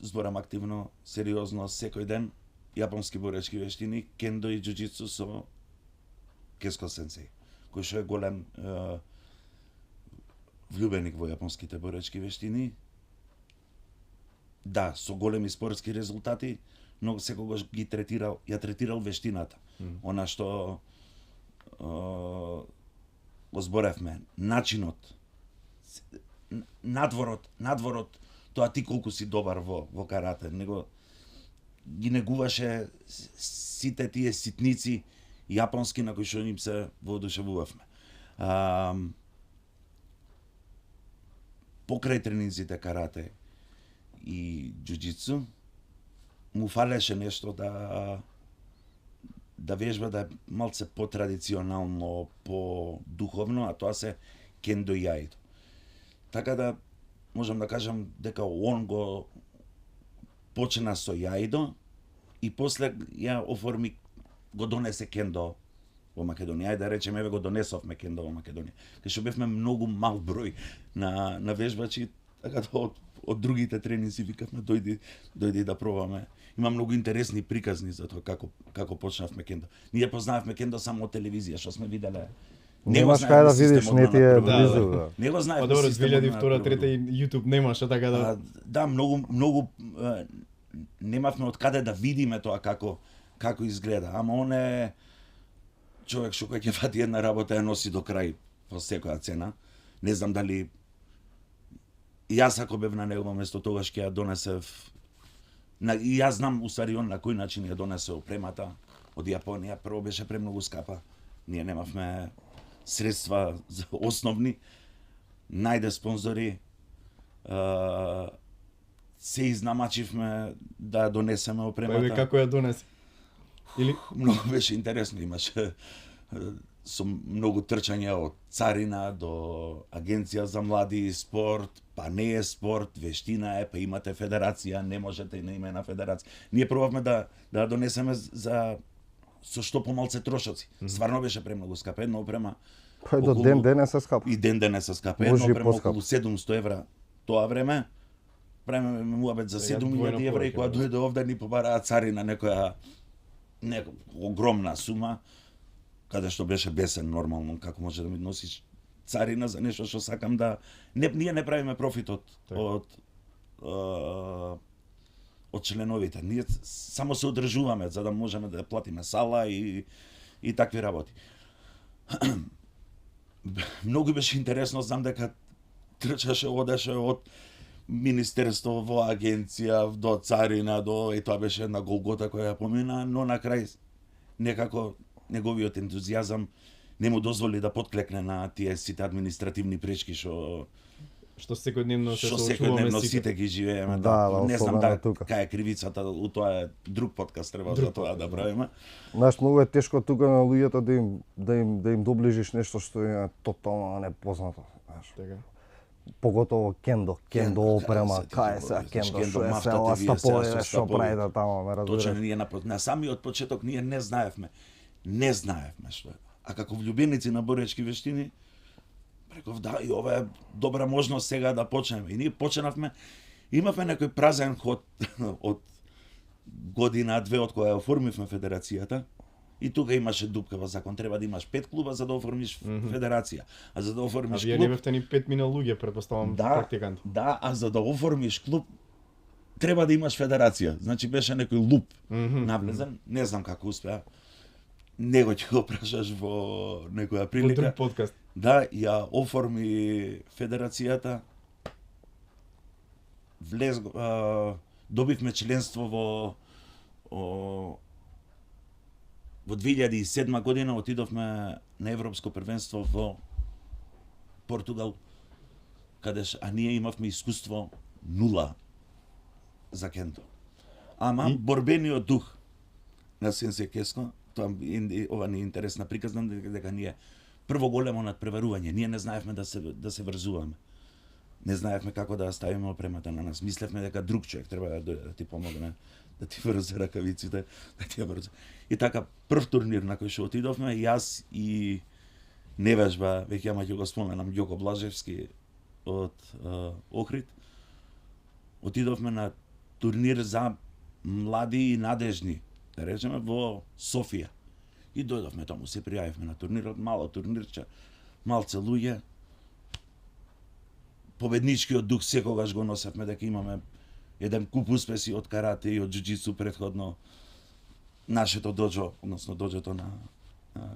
зборам активно, сериозно, секој ден, јапонски боречки вештини, кендо и џуџицу со Кеско сенсеј, кој што е голем влюбеник во јапонските боречки вештини. Да, со големи спортски резултати, но секогаш ја третирал вештината. Она што го зборевме, начинот, надворот, тоа ти колку си добар во карате, него ги негуваше сите тие ситници јапонски на кои што им се воодушевувавме. Покрај тренинзите карате и џуџицу, му фалеше нешто да вежба да е малце потрадиционално, по-духовно, а тоа се кендо и аидо. Така да можам да кажам дека он го почна со јаидо и после ја оформи, го донесе кендо во Македонија. Ајде да речеме, еве го донесовме кендо во Македонија. Кај што бевме многу мал број на вежбачи, така да од другите тренинзи викавме дојди да пробаме. Има многу интересни приказни за тоа како почнавме кендо. Ние познававме кендо само од телевизија, што сме виделе. Немаш кај да видиш, не ти е близу. Не го знаев. Па добро, 2002-2003 и YouTube немаше, така да. Да, многу немавме од каде да видиме тоа како изгледа. Ама он е човек што кој ќе фати една работа ја носи до крај по секоја цена. Не знам дали јас ако бев на негово место тогаш ќе ја донесев. И јас знам устари он на кој начин ја донесе опремата од Јапонија. Прво беше премногу скапа. Ние немавме средства основни. Најде спонзори. Се изнамачивме да ја донесеме опремата. Па како ја донесе? Или многу беше интересно, имаше со многу трчања од царина до агенција за млади и спорт, па не е спорт, вештина е, па имате федерација, не можете и не има на федерација. Ние пробавме да донесеме со што помалце трошоци. Стварно беше премногу скапа, една опрема. Па до ден денес е скапа. И ден денес е скапа. Една опрема околу 700 евра тоа време. Правиме муабет за 7.000 евра и кога дојде овде ни побараа царина некоја огромна сума, каде што беше бесен нормално, како може да ми носиш царина за нешто што сакам да... Ние не правиме профит од членовите. Ние само се одржуваме за да можеме да платиме сала и такви работи. Многу беше интересно, знам дека трчаше, одеше од министерство во агенција, до царина, и тоа беше една голгота која ја помина, но на крај некако неговиот ентузијазам не му дозволи да подклекне на тие сите административни пречки што што секојдневно се што соочуваме секојдневно сите. сите ги живееме, не знам особено тука. кај е кривицата, у тоа е друг подкаст треба за тоа да правиме. Знаеш, многу е тешко тука на луѓето да им доближиш нешто што е тотално непознато, знаеш. Така. Поготово кендо опрема, кај кај се се ти кендо, кендо, што е се мафтате ова вие сега стапове, со што стапови. правите тамо, ме разбираш. Точно ние на самиот почеток ние не знаевме што е. А како влюбеници на боречки вештини, реков да, и ова е добра можност сега да почнеме. И ние почнавме, имавме некој празен ход од година, две од кога ја оформивме федерацијата. И тука имаше дупка во закон, треба да имаш 5 клуба за да оформиш федерација. А за да А оформиш вие клуб, немавте ни 5 мина луѓе, претпоставам, практиканти. да, а за да оформиш клуб треба да имаш федерација. Значи беше некој луп навлезен, не знам како успеа. Него ќе го прашаш во некоја Во прилика. друг подкаст. Да, ја оформи федерацијата. Добивме членство во 2007 година, отидовме на европско првенство во Португал, а ние имавме искуство нула за кендо. Ама борбениот дух на Сенсеј Кеско, ова не е интересна приказна, дека ние прво големо надпреварување, ние не знаевме да се врзуваме. Не знаевме како да ставиме опремата на нас. Мислевме дека друг човек треба да дојде да ти помогне, да ти врзе ракавиците, да ти ја врзе. И така прв турнир на кој што отидовме, јас и невежба, веќе ќе го споменам, Ѓоко Блажевски од Охрид, отидовме на турнир за млади и надежни, да речеме, во Софија. И дојдовме таму, се пријавивме на турнирот, мало турнирче, малце луѓе. Победничкиот дух секогаш го носевме, дека имаме еден куп успеси од карате и од џуџицу претходно. Нашето доџо, односно доџото на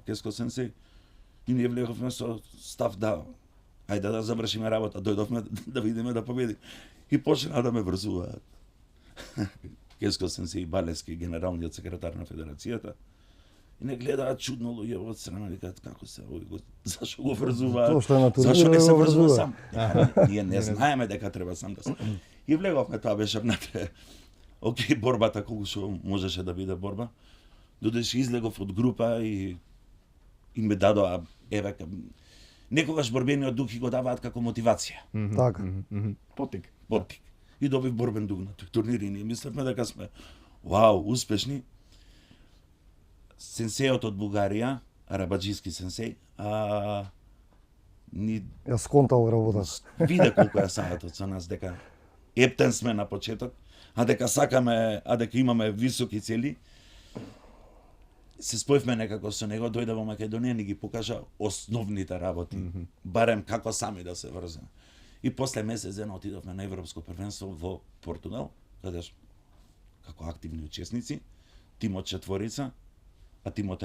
Кеско Сенсеј. И ние влеговме со став да, ајде да завршиме работа, дојдовме да видиме да победиме. И почнаа да ме врзуваат. Кеско Сенсеј Балески, генералниот секретар на федерацијата. И не гледаат чудно луѓе од страна, викаат како се овој зашо го врзуваат? Зашо не се врзува сам? Ние не знаеме дека треба сам да се. И влеговме, тоа беше внатре. Океј, борбата колку што можеше да биде борба. Додека излегов од група и ме дадоа еве некогаш борбениот дух и го даваат како мотивација. Така. Потик. И добив борбен дух на турнири и ние мислевме дека сме вау, успешни. Сенсејот од Бугарија, арабаџиски сенсеј, ја сконтал работата. Виде колку е саатот со нас, дека ептен сме на почеток, а дека сакаме, а дека имаме високи цели. Се спојавме некако со него, дојде во Македонија, ни ги покажа основните работи, барем како сами да се врземе. И после месец дена отидовме на европско првенство во Португал, каде како активни учесници, тимот четворица, а тимот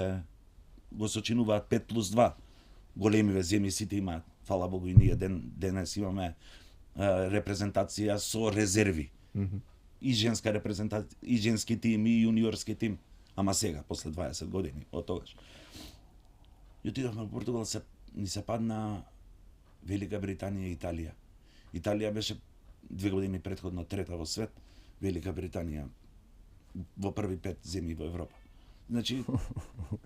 го сочинуваат 5+2. Големи земји сите имаат, фала Богу и ние денес имаме репрезентација со резерви. И женска репрезентација, и женски тим, и јуниорски тим. Ама сега, после 20 години, од тогаш. И отидовме во Португал, ни се падна Велика Британија и Италија. Италија беше 2 години претходно трета во свет, Велика Британија во први 5 земји во Европа. Значи,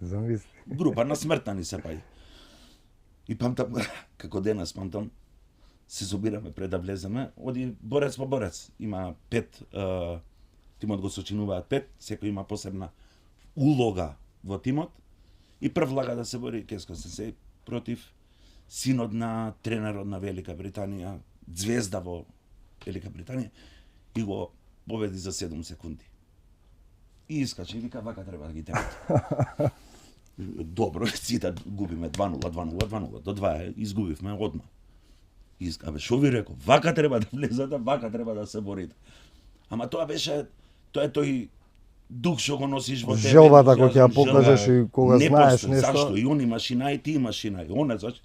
замисли. Група на смртна ни се паѓа. И памтам, како денес памтам, се собираме пред да влеземе, оди борец по борец. Има 5, тимот го сочинуваат 5, секој има посебна улога во тимот и прв лага да се бори Кеско Сенсеј против синот на тренерот на Велика Британија, звезда во Велика Британија, и го победи за 7 секунди. И искачи и вика, вака треба да ги темат. Добро, сите губиме 2-0, 2-0, 2-0, до 2 изгубивме одма. Абе, шо ви реков, вака треба да влезете, вака треба да се борите. Ама тоа беше, тоа е тој дух што го носиш во тебе. Желбата кога ќе ја покажеш и кога не знаеш постои, нешто. Зашто? И он има шина, и ти имаш шина, и он зашто.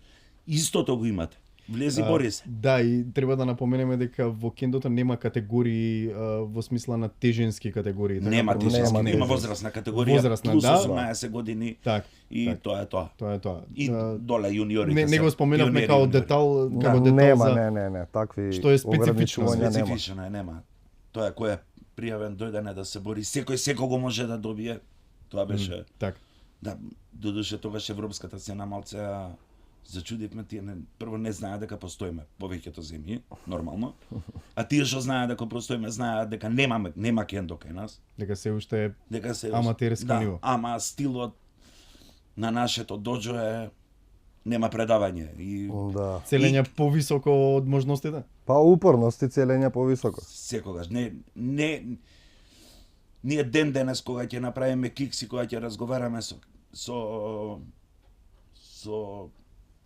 Истото го имате. Влези Борис. Да, и треба да напоменеме дека во кендото нема категории во смисла на тежински категории. Нема тежински, нема има тежински. возрастна категорија, Возрастна, плюс да. 18 години Так, и так. тоа е тоа. тоа е тоа. И доле јуниорите. Не го споменавме како детал, како Да, детал нема, за не, такви Што е специфично, ограничувања нема. Специфично е, нема. Тоа е кој е пријавен дојдене да се бори, секој го може да добие. Тоа беше так. да, додуше тогаш европската сцена малце зачудивме, тие прво не знаеа дека постоиме повеќето земји, нормално. А тие што знаеа дека постоиме, знаеа дека нема кендо кај нас, Дека се уште е дека се аматерско да, ниво. ама стилот на нашето доџо е нема предавање и Да. целење повисоко од можностите. Па упорност и целење повисоко. секогаш ние ден денес кога ќе направиме кикси, кога ќе разговараме со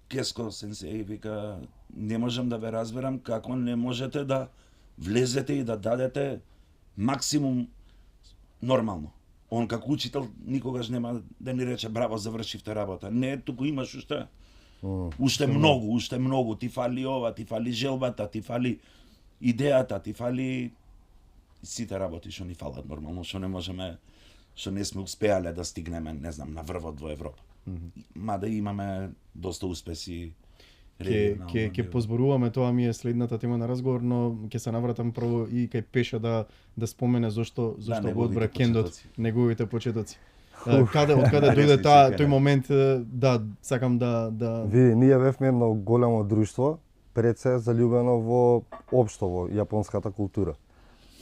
Кеско сенсеј, вика, не можам да ве разберам како не можете да влезете и да дадете максимум нормално. Он како учител никогаш нема да ни рече браво, завршивте работа. Не, туку имаш уште многу, ти фали ова, ти фали желбата, ти фали идејата, ти фали сите работи што ни фалат нормално, што не можеме, што не сме успеале да стигнеме, не знам, на врвот во Европа. Мада имаме доста успеси. Ќе позборуваме, тоа ми е следната тема на разговор, но ќе се навратам прво и кај Пеша да спомене зошто го одбра кендот, неговите почетоци. Од каде дојде тој момент, да, сакам да Види, ние бевме едно големо друштво, пред се заљубено во општо во јапонската култура.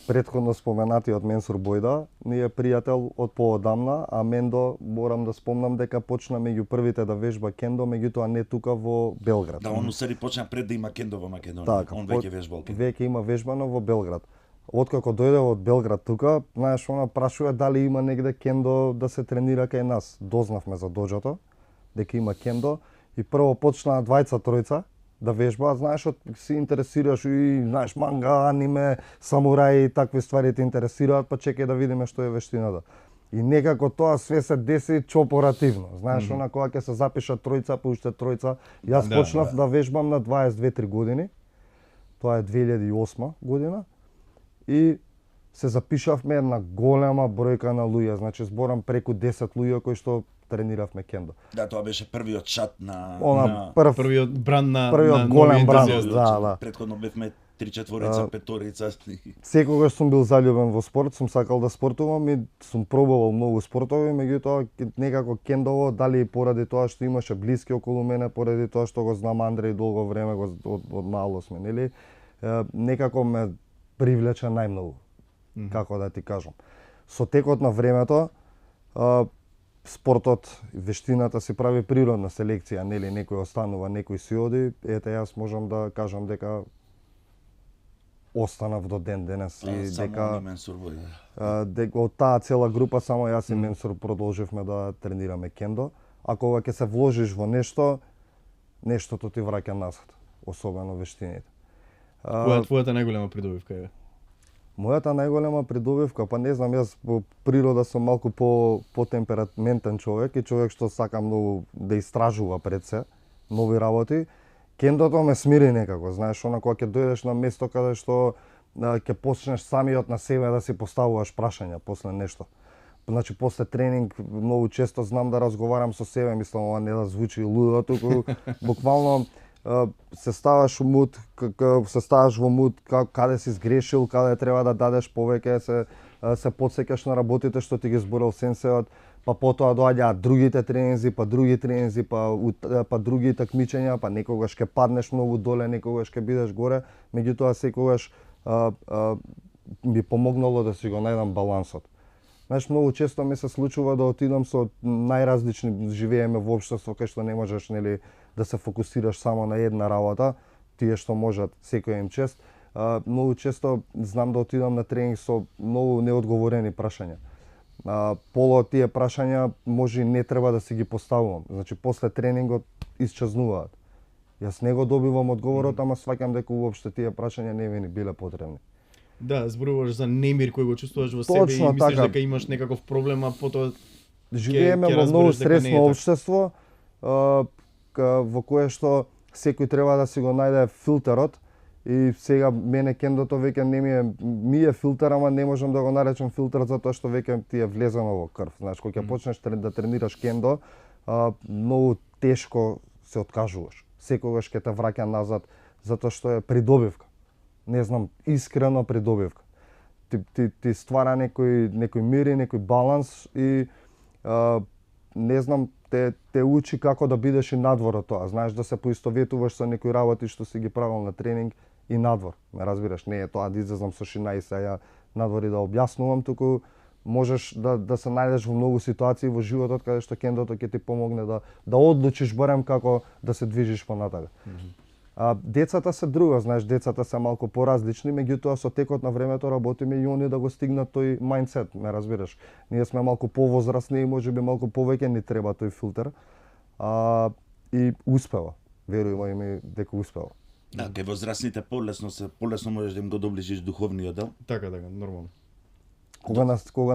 Претходно споменатиот Менсур Бојда ни е пријател од поодамна, а Мендо, морам да спомнам дека почна меѓу првите да вежба кендо, меѓутоа не тука во Белград. Да, он усади почна пред да има кендо во Македонија. Така, Он веќе вежбал кендо. Веќе има вежбано во Белград. Откако дојде од Белград тука, знаеш, она прашува дали има негде кендо да се тренира кај нас. Дознавме за доџото, дека има кендо и прво почнаа двајца тројца да вежбаат, знаеш, се интересираш и знаеш манга, аниме, самураи и такви ствари те интересираат, па чекај да видиме што е вештината. И некако тоа све се деси чопоративно. Знаеш, она кога ќе се запишат тројца, па уште тројца. Јас почнав да вежбам на 22-3 години. Тоа е 2008 година. И се запишавме една голема бројка на луѓе, значи зборам преку 10 луѓе кои што трениравме кендо. Да, тоа беше првиот шат на првиот бран на голем бран, ентузијазм. да. Претходно бевме 3-4, 5-рица. Секогаш сум бил заљубен во спорт, сум сакал да спортувам и сум пробувал многу спортови, меѓутоа некако кендово, дали и поради тоа што имаше блиски околу мене, поради тоа што го знам Андреј долго време, од мало сме, нели? Некако ме привлече најмногу, како да ти кажам. Со текот на времето, спортот, вештината си прави природна селекција, нели, некој останува, некој си оди, ете јас можам да кажам дека останав до ден денес и дека од таа цела група само јас и Менсур продолживме да тренираме кендо. А кога ќе се вложиш во нешто, нештото ти враќа назад, особено вештините. Која е твојата најголема придобивка е? Мојата најголема придобивка, па не знам, јас по природа сум малку по-темпераментен човек и човек што сака многу да истражува пред се нови работи. Кендото ме смири некако, знаеш, она кога ќе дојдеш на место каде што ќе почнеш самиот на себе да си поставуваш прашања после нешто. Значи после тренинг многу често знам да разговарам со себе, мислам ова не да звучи лудо, туку буквално се ставаш во муд каде си сгрешил, каде треба да дадеш повеќе, се потсеќаш на работите што ти ги зборил сенсеот, па потоа доаѓаат другите тренинзи, па други тренинзи, па други такмичења, па некогаш ќе паднеш многу доле, некогаш ќе бидеш горе, меѓутоа секогаш ми помогнало да си го најдам балансот. Знаеш, многу често ми се случува да отидам со најразлични, живееме во општество кај што не можеш, нели, да се фокусираш само на една работа, тие што можат, секој им чест. Многу често знам да отидам на тренинг со многу неодговорени прашања. Поло од тие прашања може и не треба да си ги поставувам. Значи, после тренингот исчезнуваат. Јас не го добивам одговорот, ама сваќам дека уопште тие прашања не ми ни биле потребни. Да, зборуваш за немир кој го чувствуваш во себе и мислиш дека имаш некаков проблем, а потоа живееме во многу стресно општество, во кое што секој треба да си го најде филтерот. И сега мене кендото веќе не ми е филтер, ама не можам да го наречам филтер затоа што веќе ти е влезено во крв. Знаеш, кога ќе почнеш да тренираш кендо, многу тешко се откажуваш. Секогаш ќе те враќа назад затоа што е придобивка. Не знам, искрено придобивка. Ти ствара некој мир и некој баланс и не знам, те учи како да бидеш и надвор од тоа. Знаеш, да се поистоветуваш со некои работи што си ги правил на тренинг и надвор. Ме разбираш, не е тоа да излезам со шина и сега надвор и да објаснувам, туку можеш да се најдеш во многу ситуации во животот каде што кендото ќе ти помогне да одлучиш барем како да се движиш понатака. Децата се друго, знаеш, децата се малку поразлични, меѓутоа со текот на времето работиме и они да го стигнат тој мајндсет, ме разбираш. Ние сме малку повозрасни и можеби малку повеќе ни треба тој филтер. И успева. Верувам ми дека успева. Да, кај возрастните полесно можеш да им го доближиш духовниот дел. Така, нормално. Кога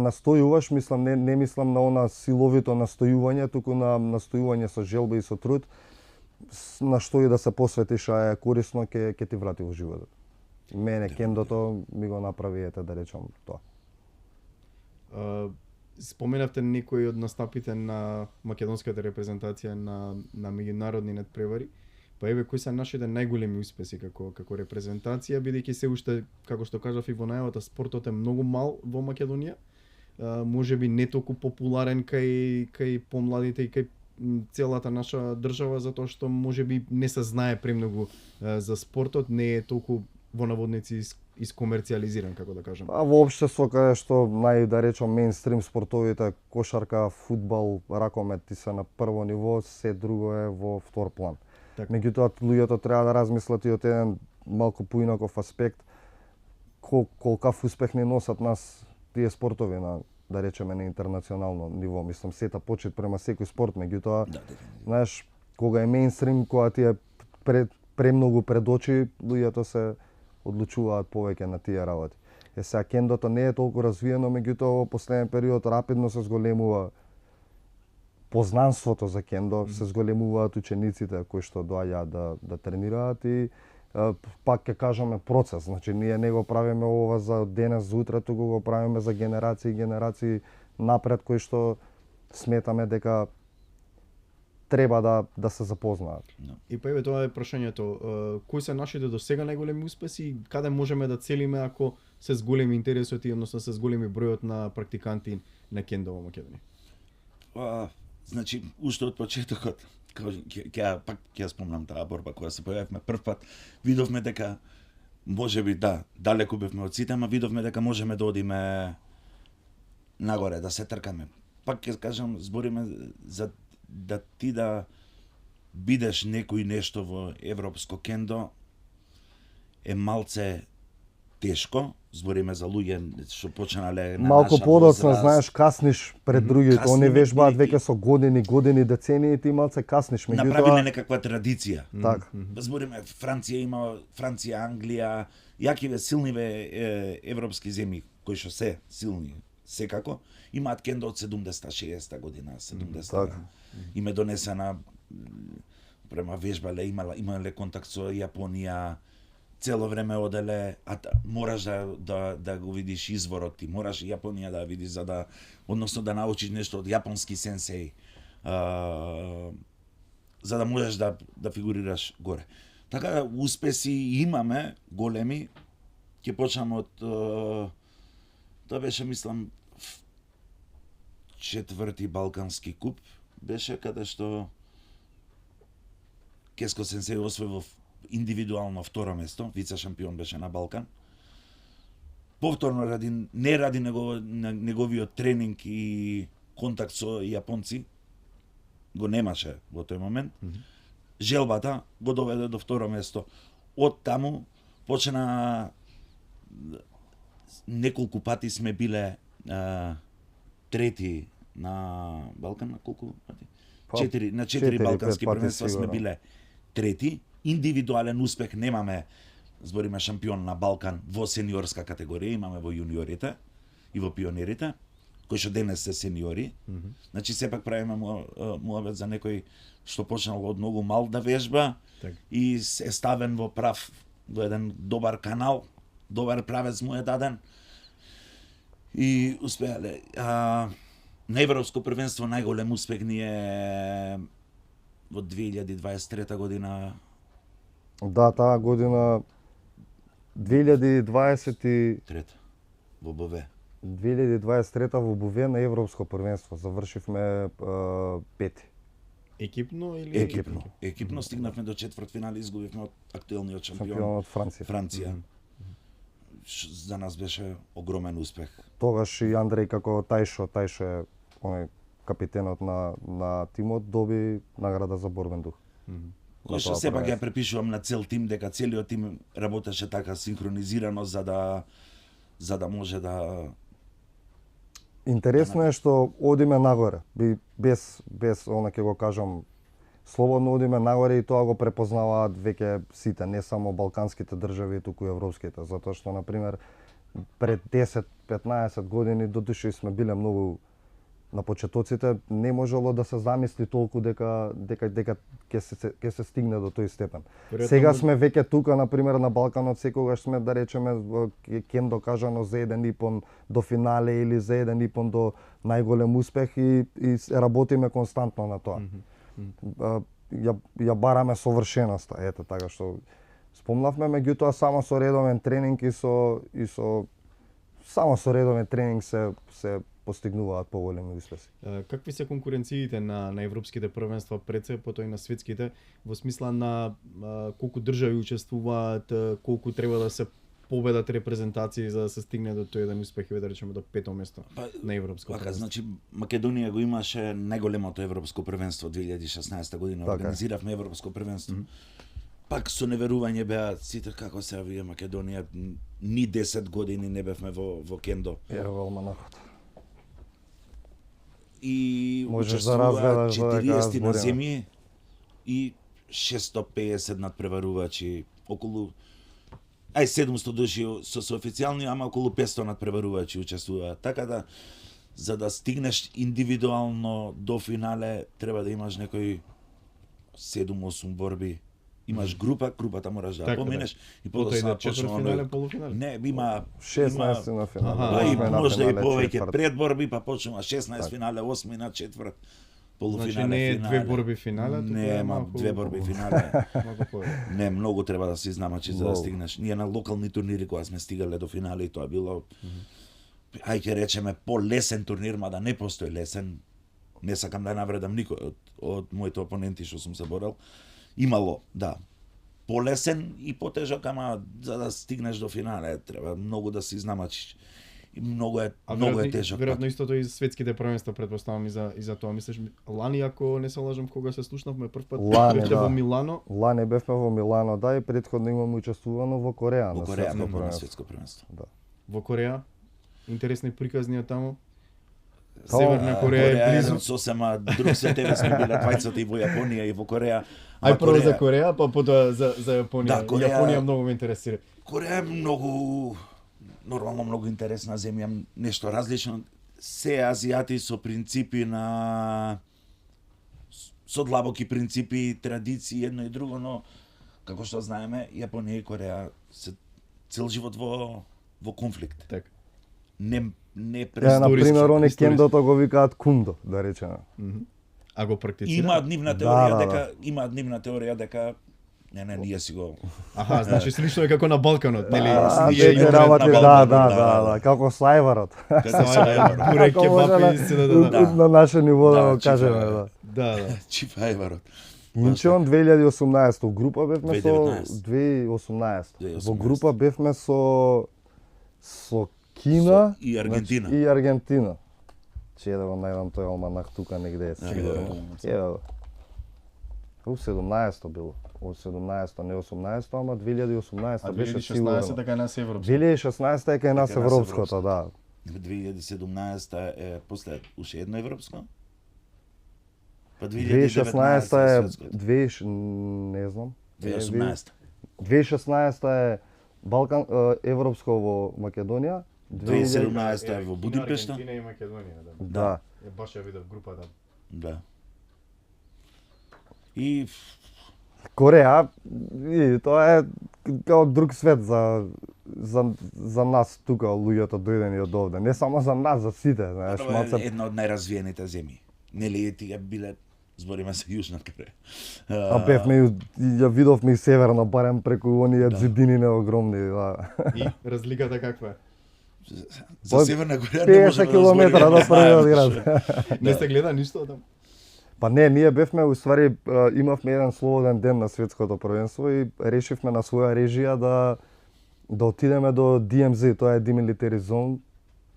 настојуваш, мислам не мислам на она силовито настојување, туку на настојување со желба и со труд, на што и да се посветиш, а е корисно, ќе ти врати во животот. Мене кендото ми го направи, да речам тоа. Споменавте некои од настапите на македонската репрезентација на меѓународни надпревари. Па еве, кои се нашите најголеми успеси како репрезентација, бидејќи се уште, како што кажав и во најавата, спортот е многу мал во Македонија. Можеби не толку популарен кај помладите и кај целата наша држава, затоа што можеби не се знае премногу за спортот, не е толку во наводници искомерцијализиран, како да кажам. Во општество каде што да речам мејнстрим спортовите, кошарка, фудбал, ракомет ти се на прво ниво, се друго е во втор план. Меѓутоа, луѓето треба да размислат и од еден малку поинаков аспект, колкав успех не носат нас тие спортови на, да речеме, на интернационално ниво. Мислам, сета почит према секој спорт, меѓутоа, знаеш, кога е мејнстрим, кога ти е премногу пред очи, луѓето се одлучуваат повеќе на тие работи. Сега кендото не е толку развиено, меѓутоа во последен период рапидно се зголемува познанството за кендо, се зголемуваат учениците кои што доаѓаат да тренираат и пак ќе кажеме процес. Значи ние не го правиме ова за денес, за утре, туку го правиме за генерации и генерации напред кои што сметаме дека треба да се запознаат. И па еве тоа е прашањето, кои се нашите досега најголеми успеси и каде можеме да целиме ако се зголеми интересот и односно се зголеми бројот на практиканти на кендо во Македонија? Значи, уште од почетокот, ќе спомнам таа борба која се појавивме прв пат, видовме дека можеби далеку бевме од сите, ама видовме дека можеме да одиме нагоре, да се тркаме. Пак ќе кажам, збориме за да ти да бидеш некој нешто во европско кендо е малце тешко, збориме за луѓе што почнале на малку наша подоцна, возраст. знаеш, касниш пред другите, они вежбаат веќе со години, децении, ти малце касниш, направиле некаква традиција. Така. Збориме Франција, Англија, јакиве силниве европски земји кои што се силни секако, имаат кендо од 70-60 година, 70. Така. И ме донесена према вежбале, имале контакт со Јапонија, цело време оделе, мораш да го видиш изворот ти, мораш Јапонија да видиш односно да научиш нешто од јапонски сенсеј, за да можеш да фигурираш горе. Така да успеси имаме големи. Ќе почнам од тоа беше, мислам, четврти Балкански куп беше каде што Кеско сенсеј освои индивидуално второ место, вице шампион беше на Балкан. Повторно не ради неговиот тренинг и контакт со јапонци, го немаше во тој момент. Желбата го доведе до второ место. Од таму почна неколку пати сме биле трети на Балкан, на колку пати? На 4 балкански првенства сме биле трети. Индивидуален успех немаме, збориме шампион на Балкан во сениорска категорија, имаме во јуниорите и во пионерите. кои што денес се сениори. Значи сепак правиме муабет за некој што почнал од многу мал да вежба Так. и се ставен во еден добар канал, добар правец му е даден. И успеале. На Европско првенство најголем успех ни е во 2023 година. Да, таа година 2023 во БВ. 2023 во Бове на Европско првенство завршивме пети. Екипно или Екипно. Екипно стигнавме до четвртфинал и изгубивме од актуелниот шампион Шампионот Франција. Франција. За нас беше огромен успех. Тогаш и Андреј како Тајшо е оној капитенот на тимот, доби награда за борбен дух. Кој што сепак ја препишувам на цел тим, дека целиот тим работеше така синхронизирано за да може да... Интересно е што одиме нагоре, без она ќе го кажам, слободно одиме нагоре и тоа го препознаваат веќе сите, не само балканските држави, туку и европските, затоа што на пример пред 10-15 години дотуше сме биле многу на почетоците, не можело да се замисли толку дека ќе се стигне до тој степен. Сега сме веќе тука, на пример на Балканот, секогаш сме, да речеме, кен докажано за еден ипон до финале или за еден ипон до најголем успех и работиме константно на тоа. Ја бараме совршеноста, ете така што спомнавме, меѓутоа само со редовен тренинг и со само со редовен тренинг се постигнуваат поголеми успеси. Какви се конкуренциите на европските првенства пред се, потоа и на светските, во смисла на колку држави учествуваат, колку треба да се победат репрезентации за да се стигне до тој еден успех, да речеме до пето место на европско првенство? Значи Македонија го имаше најголемото европско првенство 2016 година, организиравме европско првенство. Пак со неверување беа сите како се вие Македонија, ни 10 години не бевме во кендо. Ервал Манахот. И учествуваа 40 на земји и 650 надпреварувачи, околу 700 души со официјални, ама околу 500 надпреварувачи учествуваат. Така да за да стигнеш индивидуално до финале треба да имаш некои 7-8 борби. Имаш групата можеш да поминеш и потоа четвртфинале, полуфинале. Не, има 16 на финале. И може да и повеќе предборби, па почнува 16 финале, 8 на четврт, полуфинале, значи не е две борби финале, нема две борби финале. Не, многу треба да се изнамачи за да стигнеш. Ние на локални турнири кога сме стигале до финале и тоа било ќе речеме полесен турнир, мада не постои лесен. Не сакам да навредам никој од моите опоненти што сум се борел. Имало, да, полесен и потежок, ама за да стигнеш до финале треба многу да се изнамачиш. И многу е тежок. Веројатно истото и светските првенства, претпоставам и за тоа. Мислиш, лани, ако не се лажам, кога се слушнавме првпат, бевте во Милано? Лани бевме во Милано, да, и претходно имаме учествувано во Кореја на светско првенство. Да. Во Кореја? Интересни приказни таму? Северна Кореја е близу. Сосема друг свет, сме биле двајцата и во Јапонија и во Кореја. Ај прво за Кореја, па потоа за Јапонија. Да, Јапонија многу ме интересира. Кореја е нормално многу интересна земја, нешто различно. Се азијати со принципи со длабоки принципи, традиции, едно и друго, но како што знаеме, Јапонија и Кореја се цел живот во конфликт. Така. Не на пример, они кендото го викаат кундо, да речеме. А го практицираат? Има нивна теорија дека не, ние си го... Аха, значи слично е како на Балканот, нели? Да, како слајварот. Буре, кебапи, на наше ниво да го кажеме, да. Чифајварот. Инчон 2018 група бевме со 2018. Во група бевме со Кина и Аргентина. И Аргентина. Че да го најдам тој алманах тука негде е сигурно. Еве. 17 било. Од 17, не 18, ама 2018 беше сигурно. 2016 така на европското. 2016 е кај нас европското, да. 2017 е после уште едно европско. Па 2016 е не знам. 2018. 2016 е Балкан европско во Македонија, 2017 во Будимпешта. Аргентина и Македонија, да. Да. Баш ја видов групата. Да. И Кореја, и тоа е као друг свет за нас тука луѓето дојдени од овде. Не само за нас, за сите, знаеш, тоа малце е една од најразвиените земји. Нели тие биле, збориме се Јужна Кореја. А бевме и ја видовме и северно, барем преку оние зидини неогромни, да. И разликата каква е? За Северна Кореја не 50 можеме да километра збориме, до не знаеме првиот што. град. Не сте гледа ништо од таму? Па не, ние бевме, уствари, имавме еден слободен ден на светското првенство и решивме на своја режија да отидеме до DMZ, тоа е Demilitarized Zone,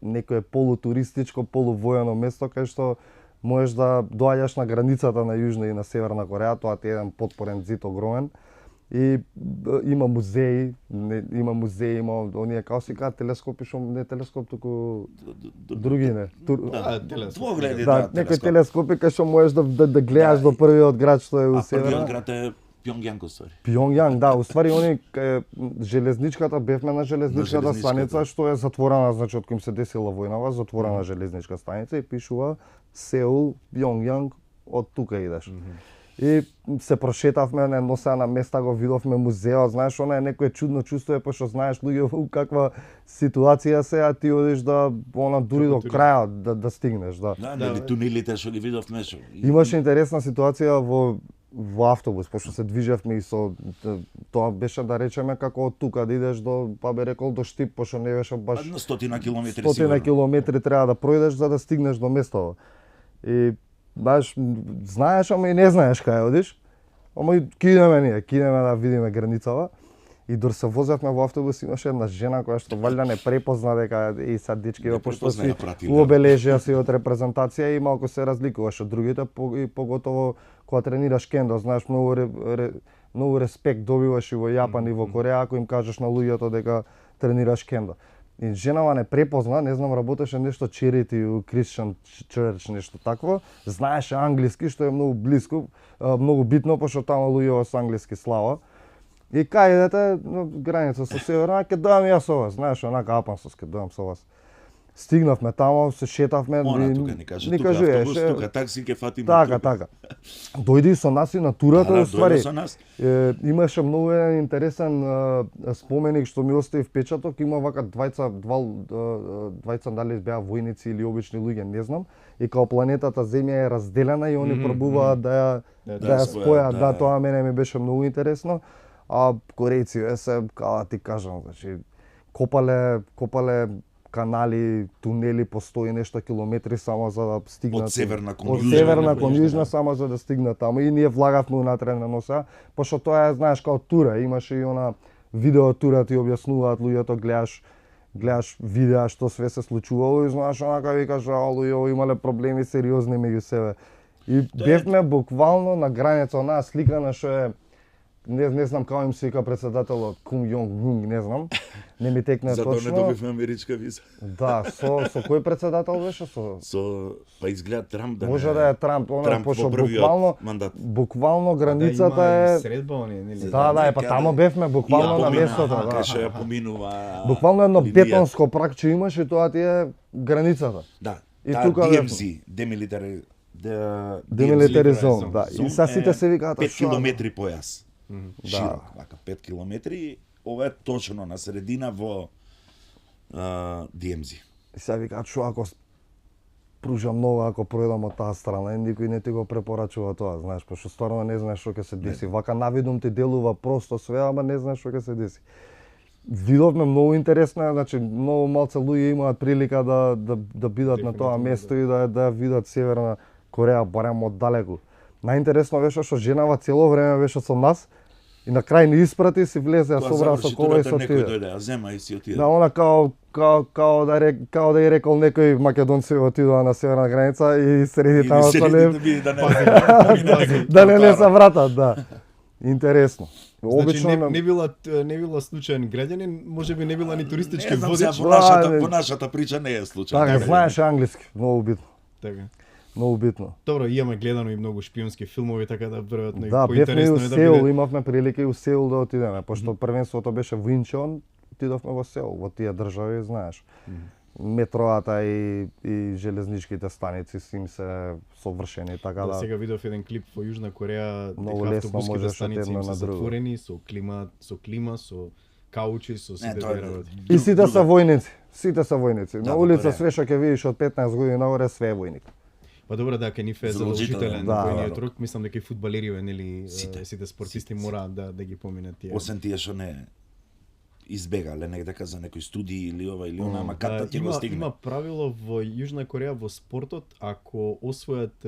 некое полутуристичко, полувоено место кај што можеш да доаѓаш на границата на Јужна и на Северна Кореја, тоа е еден потпорен зид огромен. И има музеи, има оние као си кажа телескопи, што не телескоп, туку други не. Двогледи, Да, некои телескопи кај што можеш да гледаш до првиот град што е у Северна. Првиот град е Пјонгјанг, уствари. Пјонгјанг, да, уствари они железничката, бевме на железничката станица што е затворена, значи од кога им се десила војнава, затворена железничка станица и пишува Сеул, Пјонгјанг, од тука идеш. И се прошетавме на носа на места, го видовме музеот, знаеш, она е некое чудно чувство, пошто знаеш луѓе во каква ситуација се, а ти одиш да она дури до крајот да стигнеш, да. Да, нели тунелите што ги видовме што. Имаше интересна ситуација во автобус, пошто се движевме и со тоа беше да речеме како од тука да идеш до, па бе рекол до Штип, пошто не беше баш На 100 километри 100 километри треба да пројдеш за да стигнеш до местото. И баш знаеш, ама и не знаеш кај одиш. Ама и ќе идеме да видиме границава. И дор се возевме во автобус, имаше една жена која што валјда не препозна дека и сад дечки во пошто си обележија си од репрезентација и малку се разликуваш од другите, и поготово кога тренираш кендо, знаеш, многу респект добиваш и во Јапан и во Кореја ако им кажеш на луѓето дека тренираш кендо. И женава не препозна, не знам, работеше нешто Charity у Christian Church, нешто такво. Знаеше англиски, што е многу блиско, многу битно, пошто таму луѓето со англиски слава. И кај идете на граница со Северна, ќе дојам јас со вас, знаеш, онака апансос ќе дојам со вас. Стигнавме таму, се шетавме, Она тука ни каже, тука автобус, тука такси ќе фатиме. Така. Дојди со нас и на турата, уствари. со нас. Имаше многу интересен споменик што ми остави впечаток, има вака двајца дали беа војници или обични луѓе, не знам, и као планетата Земја е разделена и они пробуваат да ја спојат, да, тоа мене ми беше многу интересно. А корејци се, као ти кажам, значи копале канали, тунели, постои нешто километри само за да стигнат од северна кон јужна само за да стигнат таму и ние влагавме унатре на носа, пошто тоа е, знаеш, као тура, имаше и она видео тура, ти објаснуваат луѓето, гледаш видеа што све се случувало и знаеш онака викаш, луѓе имале проблеми сериозни меѓу себе. И бевме буквално на граница, онаа сликана што е не знам како им се вика председателот Кум Јонг Ун, не знам. Не ми текне точно. Затоа не добивме америчка виза. Да, со кој председател беше па изгледа Трамп да може да е Трамп, пошто буквално границата е средба они, нели? Да, па таму бевме буквално на местото, да. Кај што ја поминува. Буквално едно бетонско пракче имаше, тоа ти е границата. Да. И тука DMZ, Demilitarized Zone, да. И са сите се викаат 5 километри појас. Да. Вака 5 километри, ова е точно на средина во DMZ. И се викаат што ако пружа многу ако пројдам од таа страна, и никој не ти го препорачува тоа, знаеш, пошто стварно не знаеш што ќе се деси. Вака навидум ти делува просто све, ама не знаеш што ќе се деси. Видовме многу интересно, значи многу малце луѓе имаат прилика да бидат на тоа место и да видат Северна Кореја барем од далеку. Најинтересно беше што женава цело време беше со нас и на крај ни испрати, си влезе, ја собра со кола и со некој дојде, а зема и си отиде. Да, она као да ја рекол некој македонци отидоа на северна граница и среди таму со лев да не се вратат, да. Интересно. Обично не била случаен граѓанин, можеби не била ни туристички водич. Во нашата прича не е случаен. Така, знаеш англиски, многу битно. Така. Многу битно. Добро, имаме гледано и многу шпионски филмови, така да веројатно и поинтересно поинтересно е да биде. Да, бевме и у Сеул, имавме прилика и у Сеул да отидеме, пошто првенството беше во Инчон, отидовме во село, во тие држави, знаеш. Метроата и железничките станици им се совршени, така да. Сега видов еден клип во Јужна Кореја, Многу дека лесно автобуските можеш од станици една им се на друга. затворени со клима, со каучи, со сите тоа е тие работи. И сите се војници, сите се војници. Да, На во улица Кореја. све што ќе видиш од 15 години нагоре све е војник. Па добро да ке ниф е задолжителен Да, војниот да. рок, мислам дека и фудбалерије нели Сите. сите спортисти мораат да ги поминат тие. Освен тие што не избегале негдека за некои студии или ова или она, ама ката ќе го стигне. Има правило во Јужна Кореја во спортот, ако освојат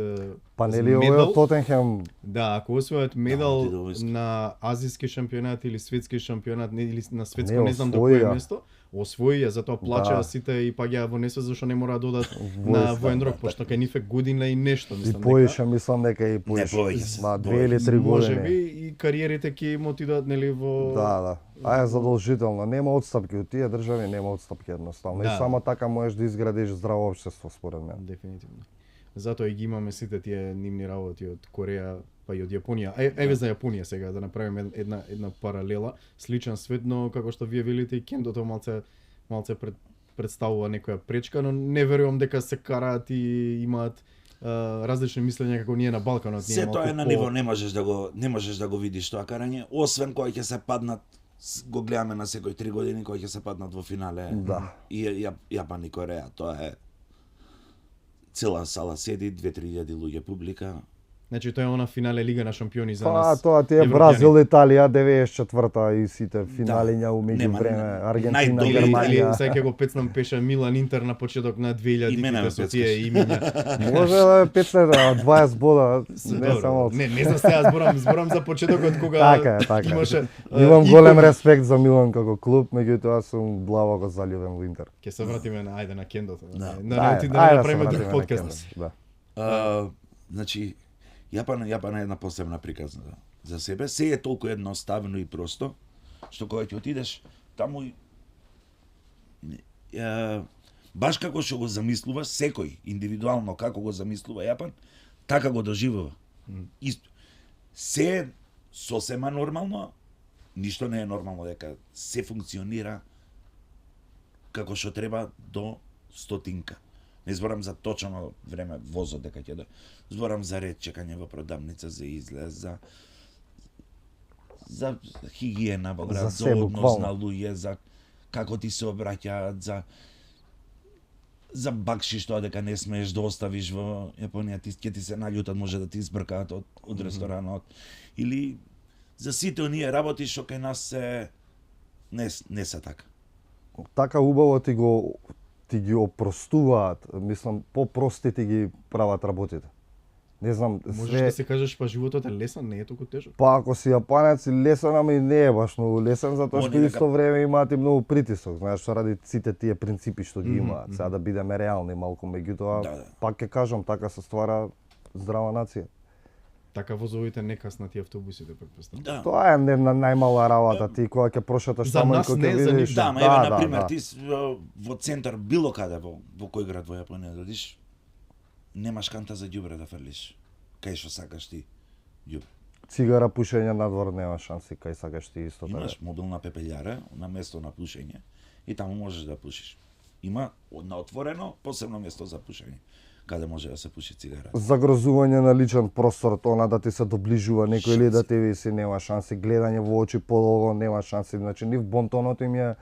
Па нели овој медал, од Тотенхем, да, ако освојат медал отиде во войска. на азиски шампионат или светски шампионат или на светско, Не, не знам до освоија. кое место, освои ја, затоа плачаа Да. сите и паѓаа во несвест зашто не мора да одат на Војска, воен рок, да, пошто кај ниф е година и нешто, и мислам поише, мислам дека и Не поише. повеќе, Ма, 2 повеќе. или 3 може би години. и кариерите ќе им отидат нели во Да. А е задолжително, нема отстапки од тие држави, нема отстапки едноставно. Да. И само така можеш да изградиш здраво општество според мене. Дефинитивно. Затоа и ги имаме сите тие нивни работи од Кореја, па и од Јапонија. Еве за Јапонија сега да направиме една паралела, сличен свет, но како што вие велите и кендото малце представува некоја пречка, но не верувам дека се караат и имаат различни мислења како ние на Балканот. Се тоа е на ниво, не можеш да го видиш тоа карање, освен кога ќе се паднат, го гледаме на секој 3 години кога ќе се паднат во финале. Да. И Јапан и Кореја, тоа е цела сала седи, 2-3 луѓе публика. Значи тоа е она финале Лига на шампиони за Па нас. тоа ти е европјани. Бразил, Италија 94-та и сите финалиња у Нема, меѓувреме, Аргентина, најдобри- Или Германија. сега ќе го пецнам пеше Милан Интер на почеток на И мене 2000-тите ме со тие пецкаш. имиња. Може да е 15, 20 бода, не Добро, само. не знам сега зборам за почетокот кога Така е, така е. имаше Имам икони. голем респект за Милан како клуб, меѓутоа сум длабоко заљубен во Интер. Ќе се вратиме на на кендото. Да. Да Ајде, да се направиме вратиме друг на подкаст. Кендо, Да. Значи, Јапан е една посебна приказна за себе. Се е толку едноставно и просто, што кога ќе отидеш таму баш како што го замислуваш, секој индивидуално како го замислува Јапан, така го доживува. Исто. Се е сосема нормално, ништо не е нормално дека се функционира како што треба до стотинка. Не зборам за точно време возот дека ќе да. Зборам за ред чекање во продавница, за излез, за хигиена во град, За за се, однос буквално. на луѓе, за како ти се обраќаат, за бакшиш тоа дека не смееш да оставиш во Јапонија, ќе ти се наљутат, може да ти избркаат од ресторанот. Или за сите оние работи што кај нас се не се така. Така убаво ти ги опростуваат, мислам, попрости ти ги прават работите. Не знам, Можеш да се кажеш па животот е лесен, не е толку тежок. Па ако си јапанец лесен, ама и не е баш многу лесен, затоа што Они исто време имаат и многу притисок, знаеш, ради сите тие принципи што ги имаат. Сега да бидеме реални малку, меѓутоа, Да. пак ќе кажам, така се ствара здрава нација. Така возовите некаснати автобусите претпоставам. Да. Тоа е една најмала работа, ти кога ќе прошеташ За таму и нас кога не, ќе за видиш. нив Да, ма еве на пример ти во центар било каде во кој град во Јапонија да одиш, немаш канта за ѓубре да фрлиш. Кај што сакаш ти ѓубре. Цигара пушење надвор нема шанси, кај сакаш ти исто така. Имаш мобилна пепелјара на место на пушење и таму можеш да пушиш. Има на отворено посебно место за пушење, каде може да се пуши цигара. Загрозување на личен простор, она да ти се доближува некој или да ти виси, нема шанси, гледање во очи подолго, нема шанси. Значи, нив бонтонот им е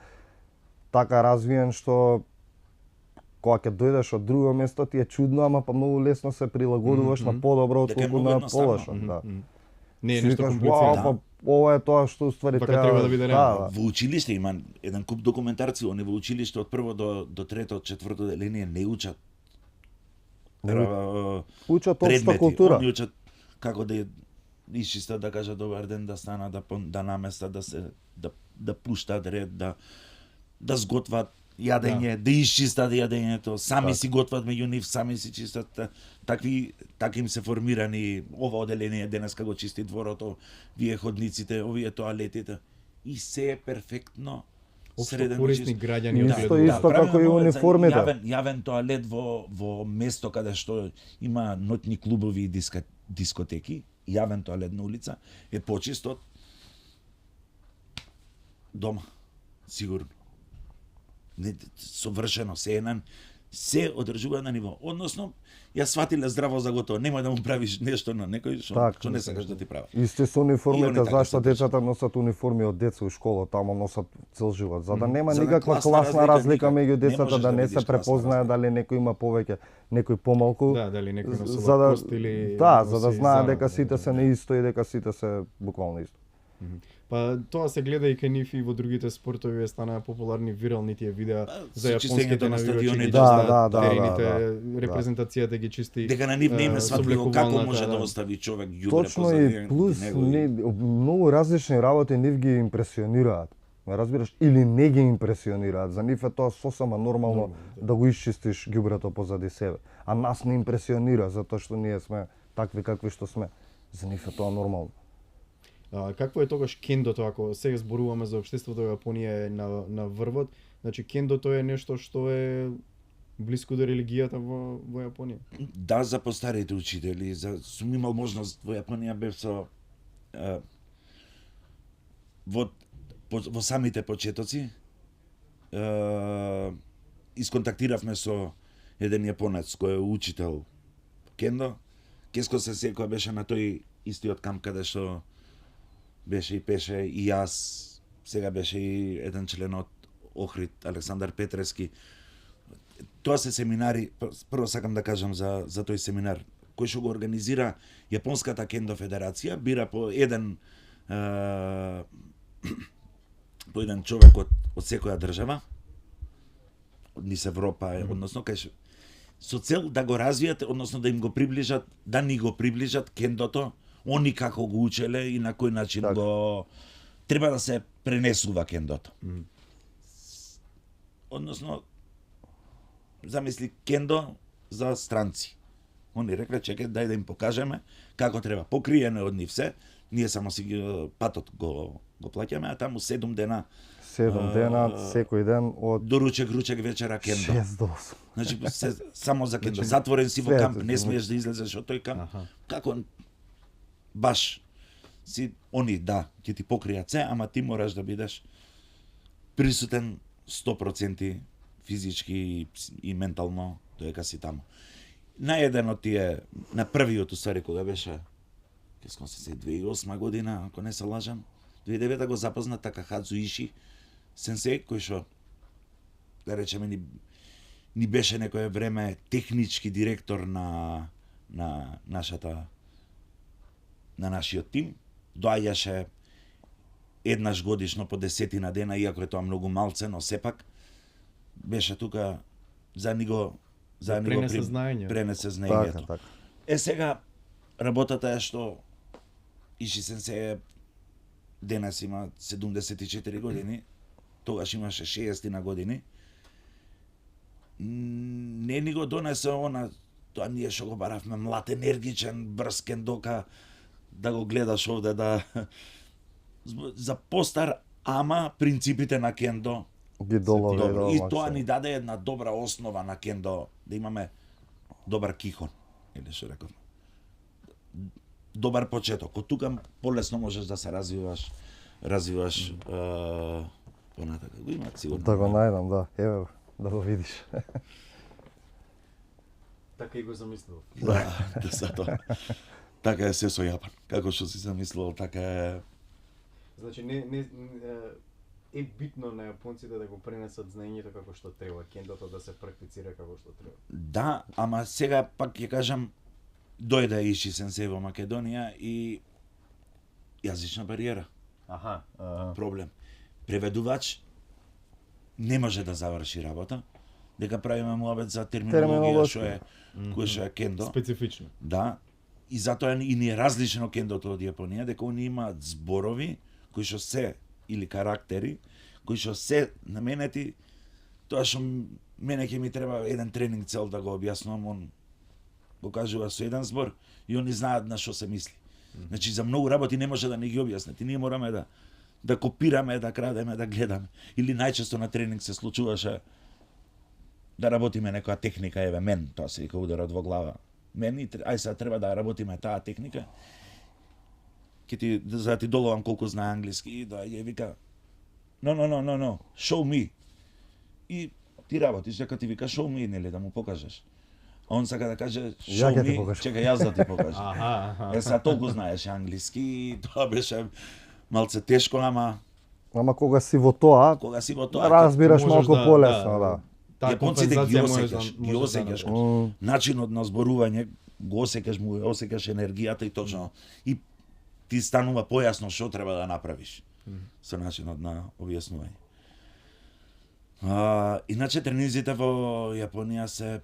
така развиен што кога ќе дојдеш од друго место ти е чудно, ама па многу лесно се прилагодуваш на подобро Дека е отколку многу на едноставно. полошо. Да. Не е Си нешто викаш, комплицирано. «Вау, па ова е тоа што уствари Така треба да биде реално. Во училиште има еден куп документарци, они во училиште од прво до трето, четврто деление не учат Учат општа предмети. култура. Они учат како да исчистат, да кажат добар ден, да станат, да наместат, да пуштат ред, да сготват јадење, да исчистат јадењето, сами си готват меѓу нив, сами си чистат. Така им се формирани ова оделение денеска го чисти дворото, вие ходниците, овие тоалетите. И се е перфектно. Општо корисни граѓани Исто, одгледуваат. исто како и униформите. Јавен тоалет во место каде што има ноќни клубови и дискотеки, јавен тоалет на улица е почист од дома. Сигурно. Не совршено, се одржува на ниво. Односно, ја сватиле здраво за готово, немој да му правиш нешто на некој што не сакаш да ти прави. Исти со униформите, така зашто се децата носат униформи од деца у школа, таму носат цел живот, за да нема За да никаква класна класна разлика никак. меѓу Не децата, можеш да да не видиш се класна препознае разлика. дали некој има повеќе, некој помалку. Да, дали некој носува за да, кост или да, за да носи знае зарада, дека сите се на исто и дека сите се буквално исто. Па тоа се гледа и кај нив и во другите спортови ве станаа популарни вирални тие видеа за со јапонските чистењето на навивачи, стадионите, ги да, чистат да, терените, да. репрезентацијата ги чисти. Дека на нив не им е со сватливо како облекувалната, може да да. остави човек ѓубре Точно и плюс многу различни работи нив ги импресионираат. Ме разбираш, или не ги импресионираат. За нив е тоа сосема нормално да го исчистиш ѓубрето позади себе. А нас не импресионира затоа што ние сме такви какви што сме. За нив е тоа нормално. Какво е тогаш кендото, ако сега зборуваме за општеството во Јапонија е на врвот? Значи кендото е нешто што е блиску до религијата во Јапонија. Да, за постарите учители, сум имал можност во Јапонија бев со во самите почетоци исконтактиравме со еден јапонец кој е учител кендо. Кеско се секоја беше на тој истиот камп каде што беше и пеше и јас, сега беше и еден член од Охрид, Александар Петрески. Тоа се семинари, прво сакам да кажам за тој семинар, кој што го организира Јапонската кендо федерација, бира по еден човек од секоја држава, од низ Европа, односно кај со цел да го развијат, односно да им го приближат, да ни го приближат кендото, они како го учеле и на кој начин го треба да се пренесува кендото. Односно, замисли кендо за странци. Они рекле, чекај, дај да им покажеме како треба. Покриено од нив се, ние само си патот го плаќаме, а таму 7 дена 7 дена, секој ден од доручек, ручек, вечера кендо. 6 до 8. Значи само за кендо. Затворен си во камп, не смееш да излезеш од тој камп. Како баш си они ќе ти покријат се, ама ти мораш да бидеш присутен 100% физички и ментално додека си таму. На еден од тие, на првиот уствари кога беше, кескон се 2008 година, ако не се лажам, 2009 го запозна Такахадзу Иши, сенсеј кој што, да речеме, ни беше некое време технички директор на нашиот тим, доаѓаше еднаш годишно по 10 дена, иако е тоа многу малце, но сепак беше тука за ни го пренесе знаењето. Така. Сега работата е што Иши сенсеј денес има 74 години, тогаш имаше 60 години. Не ни го донесе тоа ние што го баравме млад, енергичен, брз кендока, да го гледаш овде, за постар, ама принципите на кендо Ги долови, и тоа ни даде една добра основа на кендо, да имаме добар кихон, или што рековме. Добар почеток. Од тука полесно можеш да се развиваш понатака. Го имаат сигурно. Да го најдам, да. Еве, да го видиш. Така и го замислував. Да, затоа. Така е се со Јапан. Како што си замислувал, така е. Значи е битно на јапонците да го пренесат знаењето како што треба, кендото да се практицира како што треба. Да, ама сега пак ќе кажам, дојде Иши сенсеј во Македонија и јазична бариера. Проблем. Преведувач не може да заврши работа, дека правиме муабет за терминологија што е кендо. Специфично. Да, и затоа и ни е различно кендото од Јапонија, дека они имаат зборови кои што се или карактери кои што се наменети, тоа што мене ќе ми треба еден тренинг цел да го објаснувам, он го кажува со еден збор и они знаат на што се мисли. Значи за многу работи не може да ни ги објаснат и ние мораме да копираме, да крадеме, да гледаме. Или најчесто на тренинг се случуваше да работиме некоја техника, еве мен, тоа се вика ударот во глава. Мен, ај сега треба да работиме таа техника. Ќе ти доловам колку знае англиски и да ја вика no, show me. И ти работиш, дека ти вика show me, нели, да му покажеш. А он сака да каже show ќе ти me, покажам. чекај јас да ти покажам. Аха. Са толку знаеш англиски, и тоа беше малце тешко, ама Ама кога си во тоа, кога си во тоа, разбираш можеш малку да- полесно, да. да. Таа Јапонците ги компензација осеќаш, ги можеш да осеќаш. направиш. Начинот на зборување го осеќаш, му осеќаш енергијата и точно. И ти станува појасно што треба да направиш со начинот на објаснување. Иначе тренизите во Јапонија се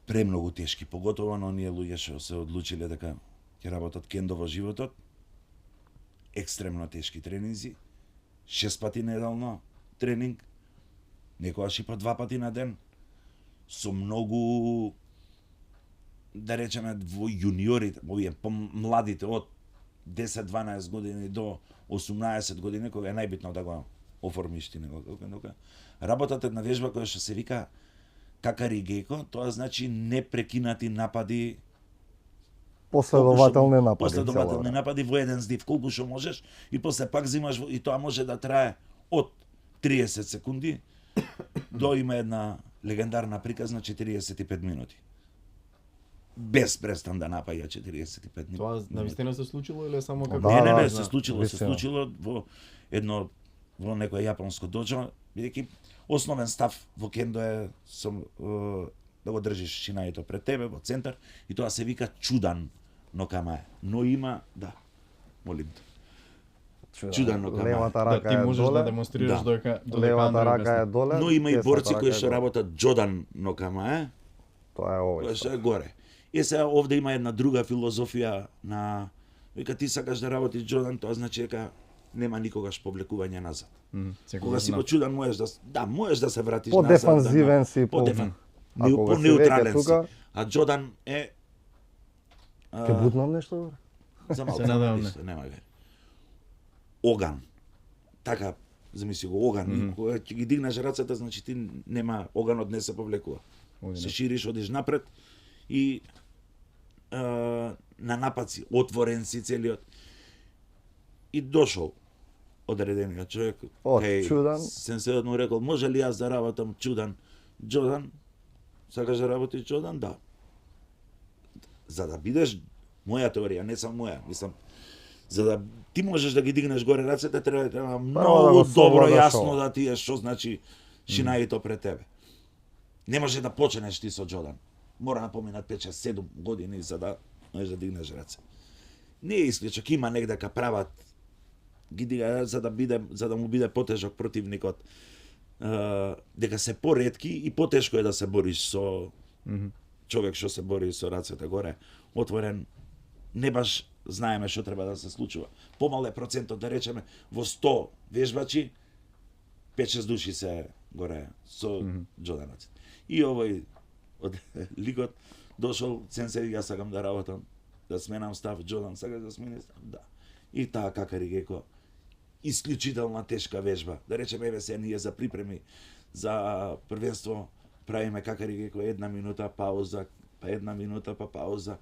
премногу тешки, поготово на оние луѓе што се одлучиле дека ќе работат кендо во животот. Екстремно тешки тренизи, 6 пати неделно тренинг, некогаш и по 2 пати на ден, со многу, да речеме, во јуниорите, овие помладите од 10-12 години до 18 години, кога е најбитно да го оформиш ти него. Работат една вежба која што се вика какари геко, тоа значи непрекинати напади, Последователни напади. последователни цело време. напади во еден здив, колку што можеш, и после пак зимаш и тоа може да трае од 30 секунди до има една легендарна приказна 45 минути. Без престан да напаѓа 45 минути. Тоа навистина се случило или е само како? Да, Не, да, се случило, се вистина. случило во некој јапонско доџо, бидејќи основен став во кендо е да го држиш шинаито пред тебе во центар и тоа се вика чудан нокамаe. Но има, да. Молим те. Чудан нокамаe. Левата Да, рака ти е можеш да доле, демонстрираш Да. додека левата рака е доле. Но има и десната борци рака кои е што доле. работат джодан нокамаe, Тоа е овој. кој што е горе. И сега овде има една друга филозофија на вика ти сакаш да работиш джодан, тоа значи дека нема никогаш повлекување назад. Кога си во чудан можеш да се вратиш назад. По-дефанзивен си, по А кога си неутрален веќе си. тука- А джодан е Ке бутнам нешто? Бре? за малку, Се надевам, ништо, нема вери. Оган. Така, замисли го, оган. И кога ќе ги дигнеш рацете, значи ти нема, оганот не се повлекува. Се шириш, одиш напред и на напад си, отворен си целиот. И дошол одредениот човек, Од чудан. сенсејот му рекол, може ли јас да работам чудан? Джодан, сакаш да работиш чудан? Да. За да бидеш, моја теорија, не сам моја, мислам, за да ти можеш да ги дигнеш горе рацете, треба да многу го добро совладаш јасно ова. да ти е што значи шинаито пред тебе. Не може да почнеш ти со Джодан. Мора да поминат 5-6-7 години за да можеш да дигнеш раце. Не е исклучок, има негде ка прават ги дига за да му биде потежок противникот. Дека се поретки и потешко е да се бориш со човек што се бори со рацете горе, отворен, не баш знаеме што треба да се случува. Помал е процентот, да речеме, во 100 вежбачи, 5-6 души се горе со джоданаци. И овој од лигот дошол, сенсеј, јас сакам да работам, да сменам став, Джодан сакаш да смени став, да. И таа какари геко, исклучителна тешка вежба. Да речеме, еве се ние за припреми за првенство правиме какари геко 1 минута пауза, па 1 минута па пауза,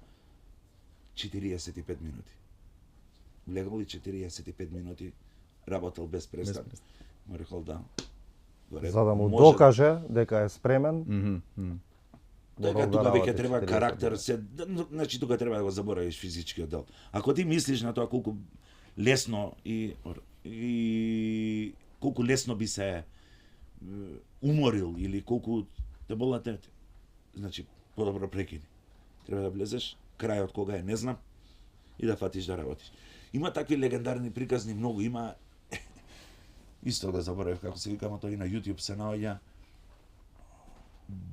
45 минути. Влегол и 45 минути работел без престан. Му рекол да. Горе, За да му може- докаже дека е спремен. Дека морал тука да веќе работи треба 40 карактер, минути. значи тука треба да го заборавиш физичкиот дел. Ако ти мислиш на тоа колку лесно и колку лесно би се уморил или колку те болат нервите, значи подобро прекини. Треба да влезеш, крајот кога е не знам и да фатиш да работиш. Има такви легендарни приказни многу, има исто да заборавив како се викамо тоа и на YouTube се наоѓа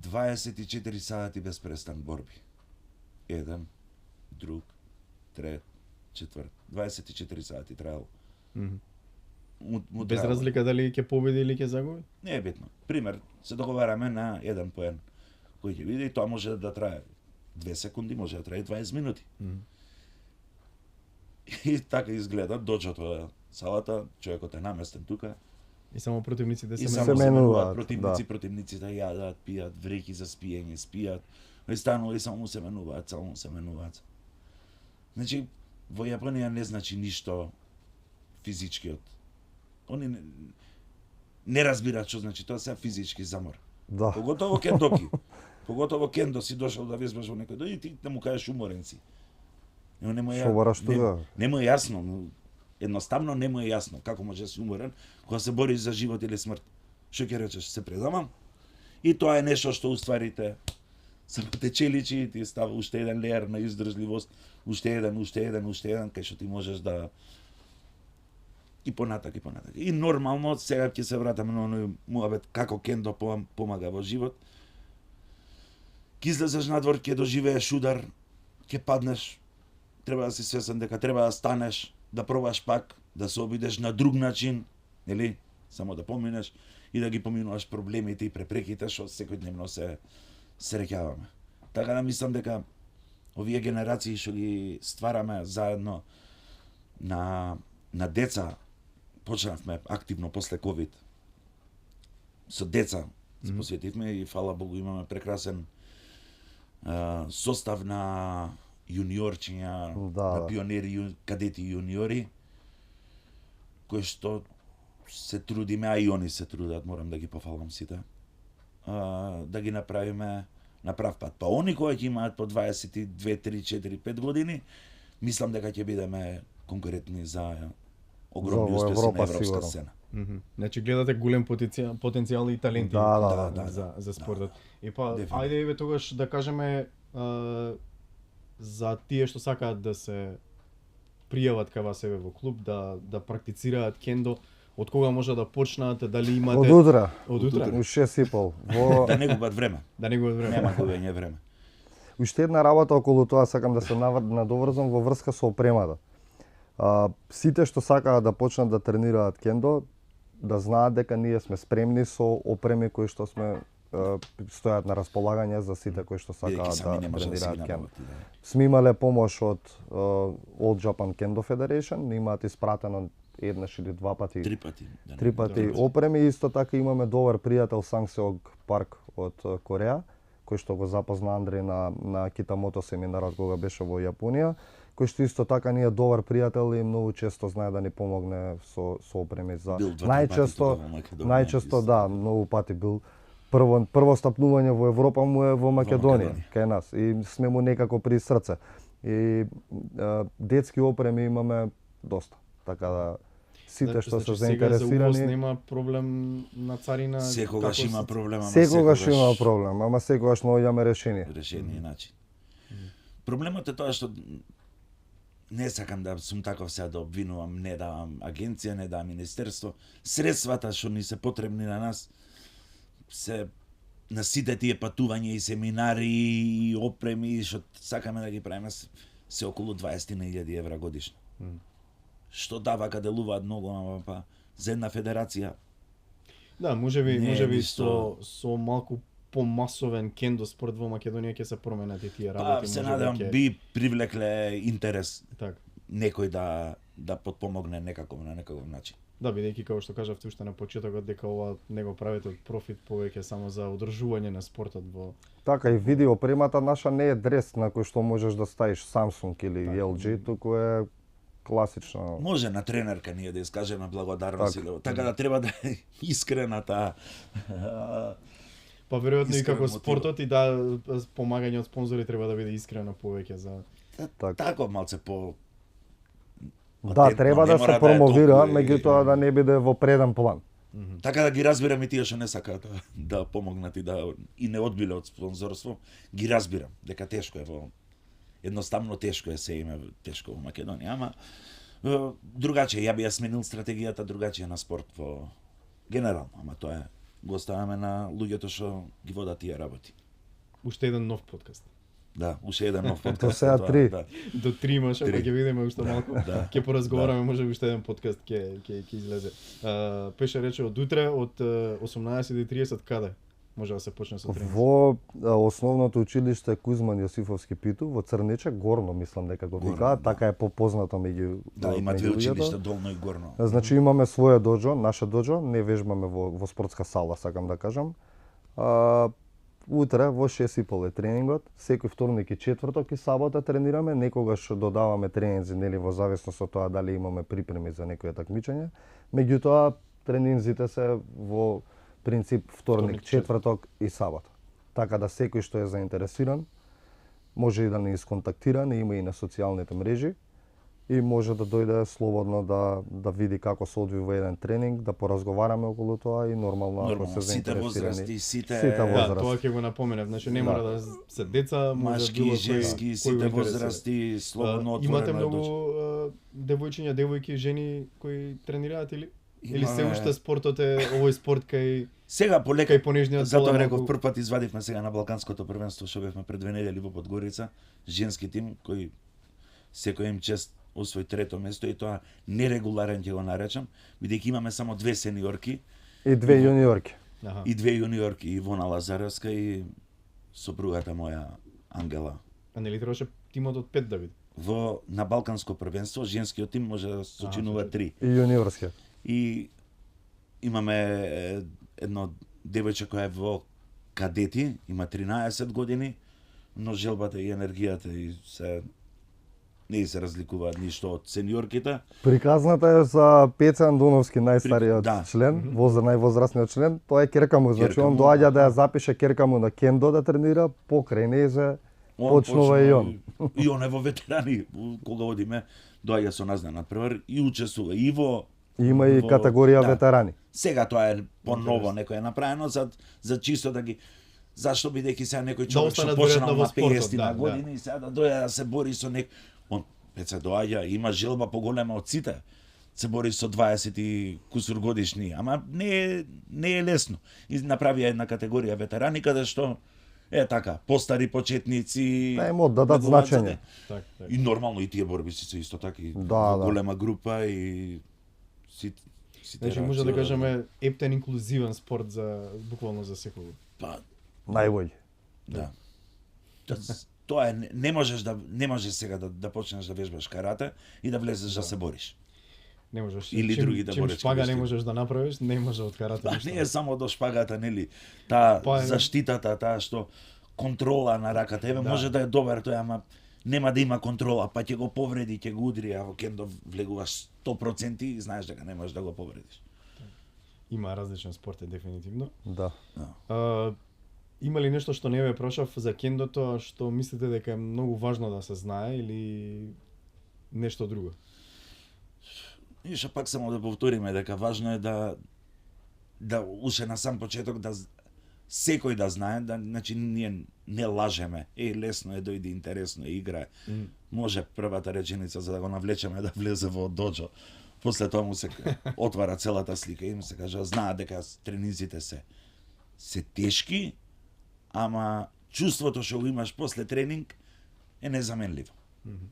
24 сати без престан борби. Еден, друг, трет, четврт. 24 сати траел. Му Без траел. разлика дали ќе победи или ќе загуби? Не е битно. Пример, се договараме на 1 по 1. Кој ќе биде и тоа може да трае 2 секунди, може да трае 20 минути. И така изгледа, дојдото салата, човекот е наместен тука, И само противниците и се само се се менуваат менуваат, противници, да. противниците јадат, пијат, вреќи за спиење, спијат, и станува и само се менуваат. Значи, во Јапонија не значи ништо физичкиот они не разбираат што значи тоа, се физички замор. Да. Поготово кендоки. Поготово кендо си дошол да везбаш во некој, и ти да му кажеш уморен си. Но не му Што бараш тога? не му е јасно, едноставно не му е јасно како може да си уморен кога се бориш за живот или смрт. Што ќе речеш, се предамам? И тоа е нешто што устварите само те челичи и ти става уште еден леер на издржливост, уште еден, кај што ти можеш да и понатак. И нормално сега ќе се вратаме на оној муабет како кендо помага во живот. Ќе излезеш надвор, ќе доживееш удар, ќе паднеш, треба да си свесен дека треба да станеш, да пробаш пак, да се обидеш на друг начин, нели? Само да поминеш и да ги поминуваш проблемите и препреките што секојдневно се среќаваме. Така да мислам дека овие генерации што ги ствараме заедно на деца, почнавме активно после ковид. Со деца се посветивме и фала Богу имаме прекрасен состав на јуниорчиња, на пионери, кадети и јуниори, кои што се трудиме, а и они се трудат, морам да ги пофалам сите, да ги направиме на прав пат. Па они кои ќе имаат по 22, 3, 4, 5 години, мислам дека ќе бидеме конкурентни за огромни успеси на европска сцена. Значи гледате голем потенцијал и таленти за спортот. И па ајде еве тогаш да кажеме за тие што сакаат да се пријават кај вас еве во клуб, да практицираат кендо, од кога може да почнат, дали имате Од утре. Од утре. У 6:30. Да не губат време. Нема губење време. Уште една работа околу тоа сакам да се надоврзам во врска со опремата. Сите што сакаат да почнат да тренираат кендо, да знаат дека ние сме спремни со опреми кои што сме стојат на располагање за сите кои што сакаат да тренираат кендо. Сме имале помош од All Japan Kendo Federation, имаат испратено еднаш или два пати. Три пати опреми. Исто така имаме добар пријател Сангсеог Парк од Кореја, кој што го запозна Андреј на Китамото семинарот кога беше во Јапонија, кој што исто така ни е добар пријател и многу често знае да ни помогне со опреми за најчесто да, многу пати бил прво стапнување во Европа му е во Македонија, кај нас, и сме му некако при срце. И детски опреми имаме доста, така да сите што се заинтересирани. Сега за нема проблем на царина. Секогаш има проблем, секогаш има проблем, ама секогаш наоѓаме решение. Начин. Проблемот е тоа што не сакам да сум таков сега да обвинувам, не да агенција, не да министерство. Средствата што ни се потребни на нас се на сите тие патувања и семинари и опреми што сакаме да ги правиме се околу 20.000 евра годишно. Што дава каде делуваат многу, ама па за една федерација. Да, можеби со малку помасовен кендо спорт во Македонија ќе се променат и тие работи. Се надевам би привлекле интерес. Так. Некој да подпомогне некако на некаков начин. Да, бидејќи како што кажавте уште на почетокот дека ова не го правите од профит, повеќе само за одржување на спортот во. Така и видео опремата наша не е дрес на кој што можеш да ставиш Samsung или LG, туку е класично. Може на тренерка ние да искажеме благодарност или така да треба да е искрена таа. Па веројатно и како спортот и да помагање од спонзори треба да биде искрено повеќе за тако малце по да, треба да се промовира, меѓутоа да не биде во преден план. Така да ги разбирам и тие што не сакаат да помогнат и не одбиле од спонзорство, ги разбирам дека тешко е едноставно тешко е се име тешко во Македонија, ама другаче ја би ја сменил стратегијата другаче на спорт во генерално, ама тоа е го оставаме на луѓето што ги водат тие работи. Уште еден нов подкаст. Да, уште еден нов подкаст. До сега 3. Да. До 3 имаш, ако ќе видиме уште малку. Ќе поразговараме, можеби уште еден подкаст ќе излезе. Пеше рече од утре од 18:30 каде може да се почне со тренинг? Во основното училиште Кузман Јосифовски Питу во Црнече, горно мислам дека го викаат, така е попознато меѓу. Да, има две училишта, долно и горно. Значи имаме свое доџо, наше доџо, не вежбаме во спортска сала, сакам да кажам. утре во 6:30 е тренингот, секој вторник и четврток и сабота тренираме, некогаш додаваме тренинзи, нели, во зависност од тоа дали имаме припреми за некое такмичење. Меѓутоа, тренинзите се во принцип вторник, четврток и сабота. Така да секој што е заинтересиран може и да ни исконтактира, не има и на социјалните мрежи и може да дојде слободно да види како се одвива еден тренинг, да поразговараме околу тоа и нормално ако се сите заинтересирани. возрасти, сите Да, возрасти. тоа ќе го напоменав. Значи не мора да се деца, може машки, било кој женски, кој сите го интересира. возрасти, слободно Имате отворено многу дојде. девојчиња, девојки, жени кои тренираат или или се Имаме- уште спортот е овој спорт кај Сега полека, кај понежниот затоа пол е реков малку- прв пат извадивме сега на Балканското првенство што бевме пред 2 недели во Подгорица, женски тим кој секој им чест освои трето место и тоа нерегуларен ќе го наречам, бидејќи имаме само 2 сениорки И 2 јуниорки. Аха. и 2 јуниорки, Ивона Лазаревска и сопругата моја Ангела. А нели требаше тимот од 5 да биде? На Балканско првенство женскиот тим може да сочинува 3. И јуниорски. И имаме едно девојче која е во кадети, има 13 години, но желбата и енергијата и се не се разликуваат ништо од сениорките. Приказната е за Пеца Андоновски, најстариот Да. член, највозрастниот член, тоа е керка му, значи Керка он му, доаѓа да ја запише керка му на кендо да тренира, покрај незе почнува и он. И он е во ветерани, кога одиме, доаѓа со нас на надпревар и учествува и во Има и категорија ветерани. Сега тоа е поново некој е направено за чисто да ги зашто бидејќи сега некој човек што останат почнал веројатно на во спортот, 50 на да, години и сега да дојде да се бори со он Пеца доаѓа, има желба поголема од сите. Се бори со 20 и кусур годишни, ама не е лесно. И направија една категорија ветерани каде што е така, постари почетници. Да им оддадат ведуваат за значење. не. Так. И нормално и тие борби се исто така и Да, во да. голема група и сите Значи може да реакции, кажеме ептен инклузивен спорт за буквално за секој. па Најбољи. да. Тоа е не можеш сега да почнеш да вежбаш карате и да влезеш да се бориш. Не можеш. Или чим, другите чим боречки шпага не вештини. можеш да направиш, не може од карате Па ништо. не е само до шпагата, нели? Таа Па е- заштитата, таа што контрола на раката, еве Да. може да е добар тој, ама нема да има контрола, па ќе го повреди, ќе го удри, а во кендо влегуваш 100% и знаеш дека не можеш да го повредиш. Има различен спорт е дефинитивно. Да. Има ли нешто што не ве прошав за кендото што мислите дека е многу важно да се знае или нешто друго? Ниша пак само да повториме дека важно е да уште на сам почеток секој да знае, значи ние не лажеме. Лесно е, дојде интересно, игра. Може првата реченица за да го навлечеме да влезе во доџо. После тоа му се отвара целата слика и му се кажа, знаат дека тренинзите се тешки, ама чувството што го имаш после тренинг е незаменливо.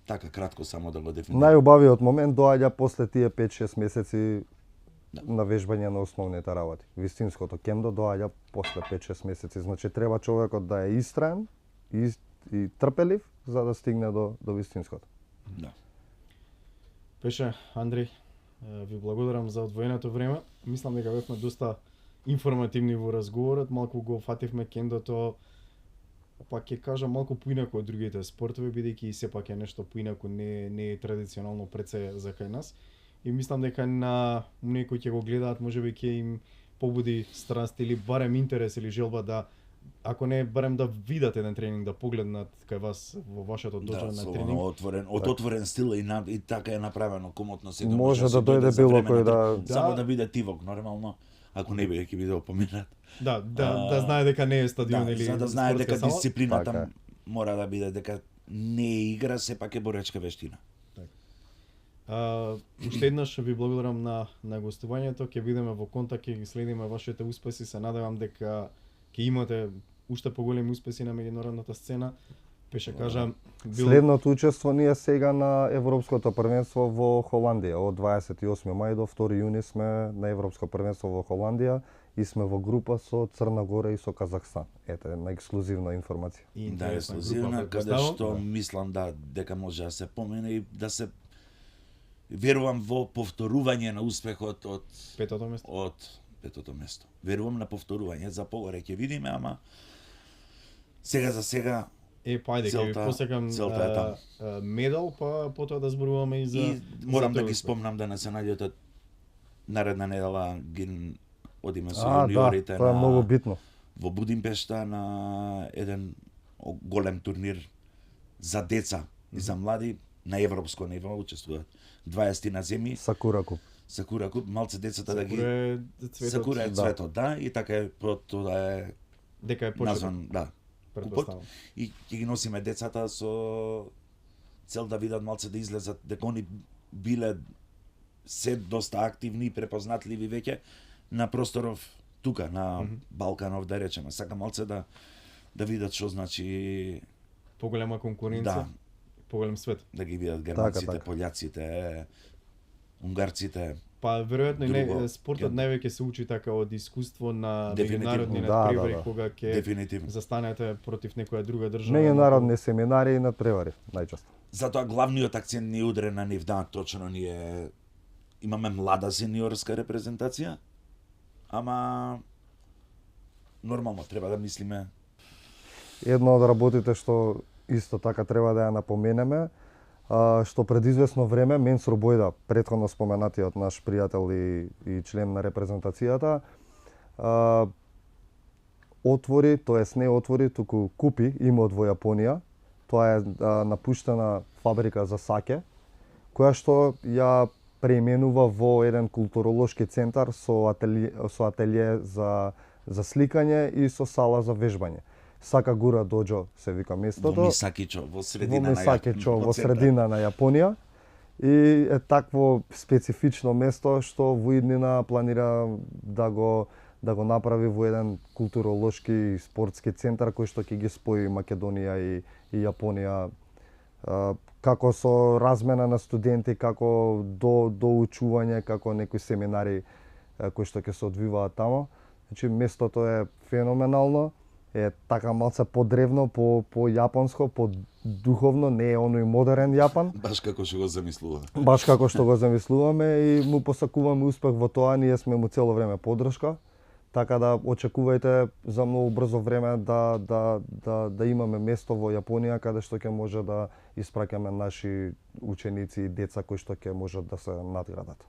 Така кратко само да го дефинирам. Најубавиот момент доаѓа после тие 5-6 месеци на вежбање на основните работи. Вистинското кендо доаѓа после 5-6 месеци. Значи треба човекот да е истраен и трпелив за да стигне до вистинското. Да. Пеше, Андреј, ви благодарам за одвоеното време. Мислам дека бевме доста информативни во разговорот, малку го фативме кендото, па ќе кажам малку поинаку од другите спортови, бидејќи и сепак е нешто поинаку, не е традиционално пред се за кај нас. И мислам дека на оние кои ќе го гледаат, можеби ќе им побуди страст или барем интерес или желба да, ако не барем да видат еден тренинг, да погледнат кај вас во вашето доџо на слободно, тренинг. отворен стил и така е направено комотно секој Може да си дојде за било време кој на да- само Да. да биде тивок нормално, ако не биде ќе биде опоминат. Да знае дека не е стадион или за да знае спортска дека сала. дисциплината Така е. мора да биде дека не е игра, сепак е боречка вештина. Уште еднаш ви благодарам на гостувањето, ќе бидеме во контакт, ќе ги следиме вашите успеси, се надевам дека ќе имате уште поголеми успеси на меѓународната сцена. Пеше кажам, Следното учество ние сега на Европското првенство во Холандија. Од 28 мај до 2 јуни сме на Европско првенство во Холандија и сме во група со Црна Гора и со Казахстан. Ете, една ексклузивна информација. и Да, интересна ексклузивна, група, каде претпоставам. што мислам дека може да се помене и да се верувам во повторување на успехот од Петото место. петото место. Верувам на повторување, за погоре ќе видиме, ама Сега за сега Па ајде, ќе ви посекам целта е таму. медал, па потоа да зборуваме и за... И морам за да ги тој спомнам да не се наѓете наредна недела ги одиме со Да, јуниорите тоа е многу битно. во Будимпешта на еден голем турнир за деца и за млади на европско ниво учествуваат 20 на земји. Сакура куп. Сакура куп, малце децата да ги Сакура е цветот, Сакура е цветот, да, и така е тоа е дека е почеток, назван, да. претпоставам. И ќе ги носиме децата со цел да видат малце да излезат, дека они биле се доста активни и препознатливи веќе на просторов тука, на Балканов, да речеме. Сака малце да видат што значи Поголема конкуренција, Да. поголем свет. да ги видат германците, така. пољаците, унгарците. Па веројатно и Друго, спортот највеќе се учи така од искуство на Дефинитивно. меѓународни Да, надпревари да. кога ќе Дефинитивно. застанете против некоја друга држава. Меѓународни семинари и надпревари, најчесто. Затоа главниот акцент не удрен на нив, да, точно ние имаме млада сениорска репрезентација, ама нормално треба да мислиме. Едно од работите што исто така треба да ја напоменеме, што пред известно време Менсур Бојда, претходно споменатиот наш пријател и член на репрезентацијата, отвори, тоест не отвори, туку купи имот во Јапонија. Тоа е напуштена фабрика за саке, која што ја преименува во еден културолошки центар со ателје за сликање и со сала за вежбање. Сакагура доџо се вика местото. Во Мисакичо, во средина во средина на Јапонија. И е такво специфично место што во иднина планира да го направи во еден културолошки и спортски центар кој што ќе ги спои Македонија и Јапонија, како со размена на студенти, како доучување, како некои семинари кои што ќе се одвиваат тамо. Значи местото е феноменално, е така малце подревно, по јапонско, по духовно, не е оној модерен Јапан. Баш како што го замислува. Баш како што го замислуваме и му посакуваме успех во тоа, ние сме му цело време поддршка. Така да очекувајте за многу брзо време да имаме место во Јапонија каде што ќе може да испраќаме наши ученици и деца кои што ќе можат да се надградат.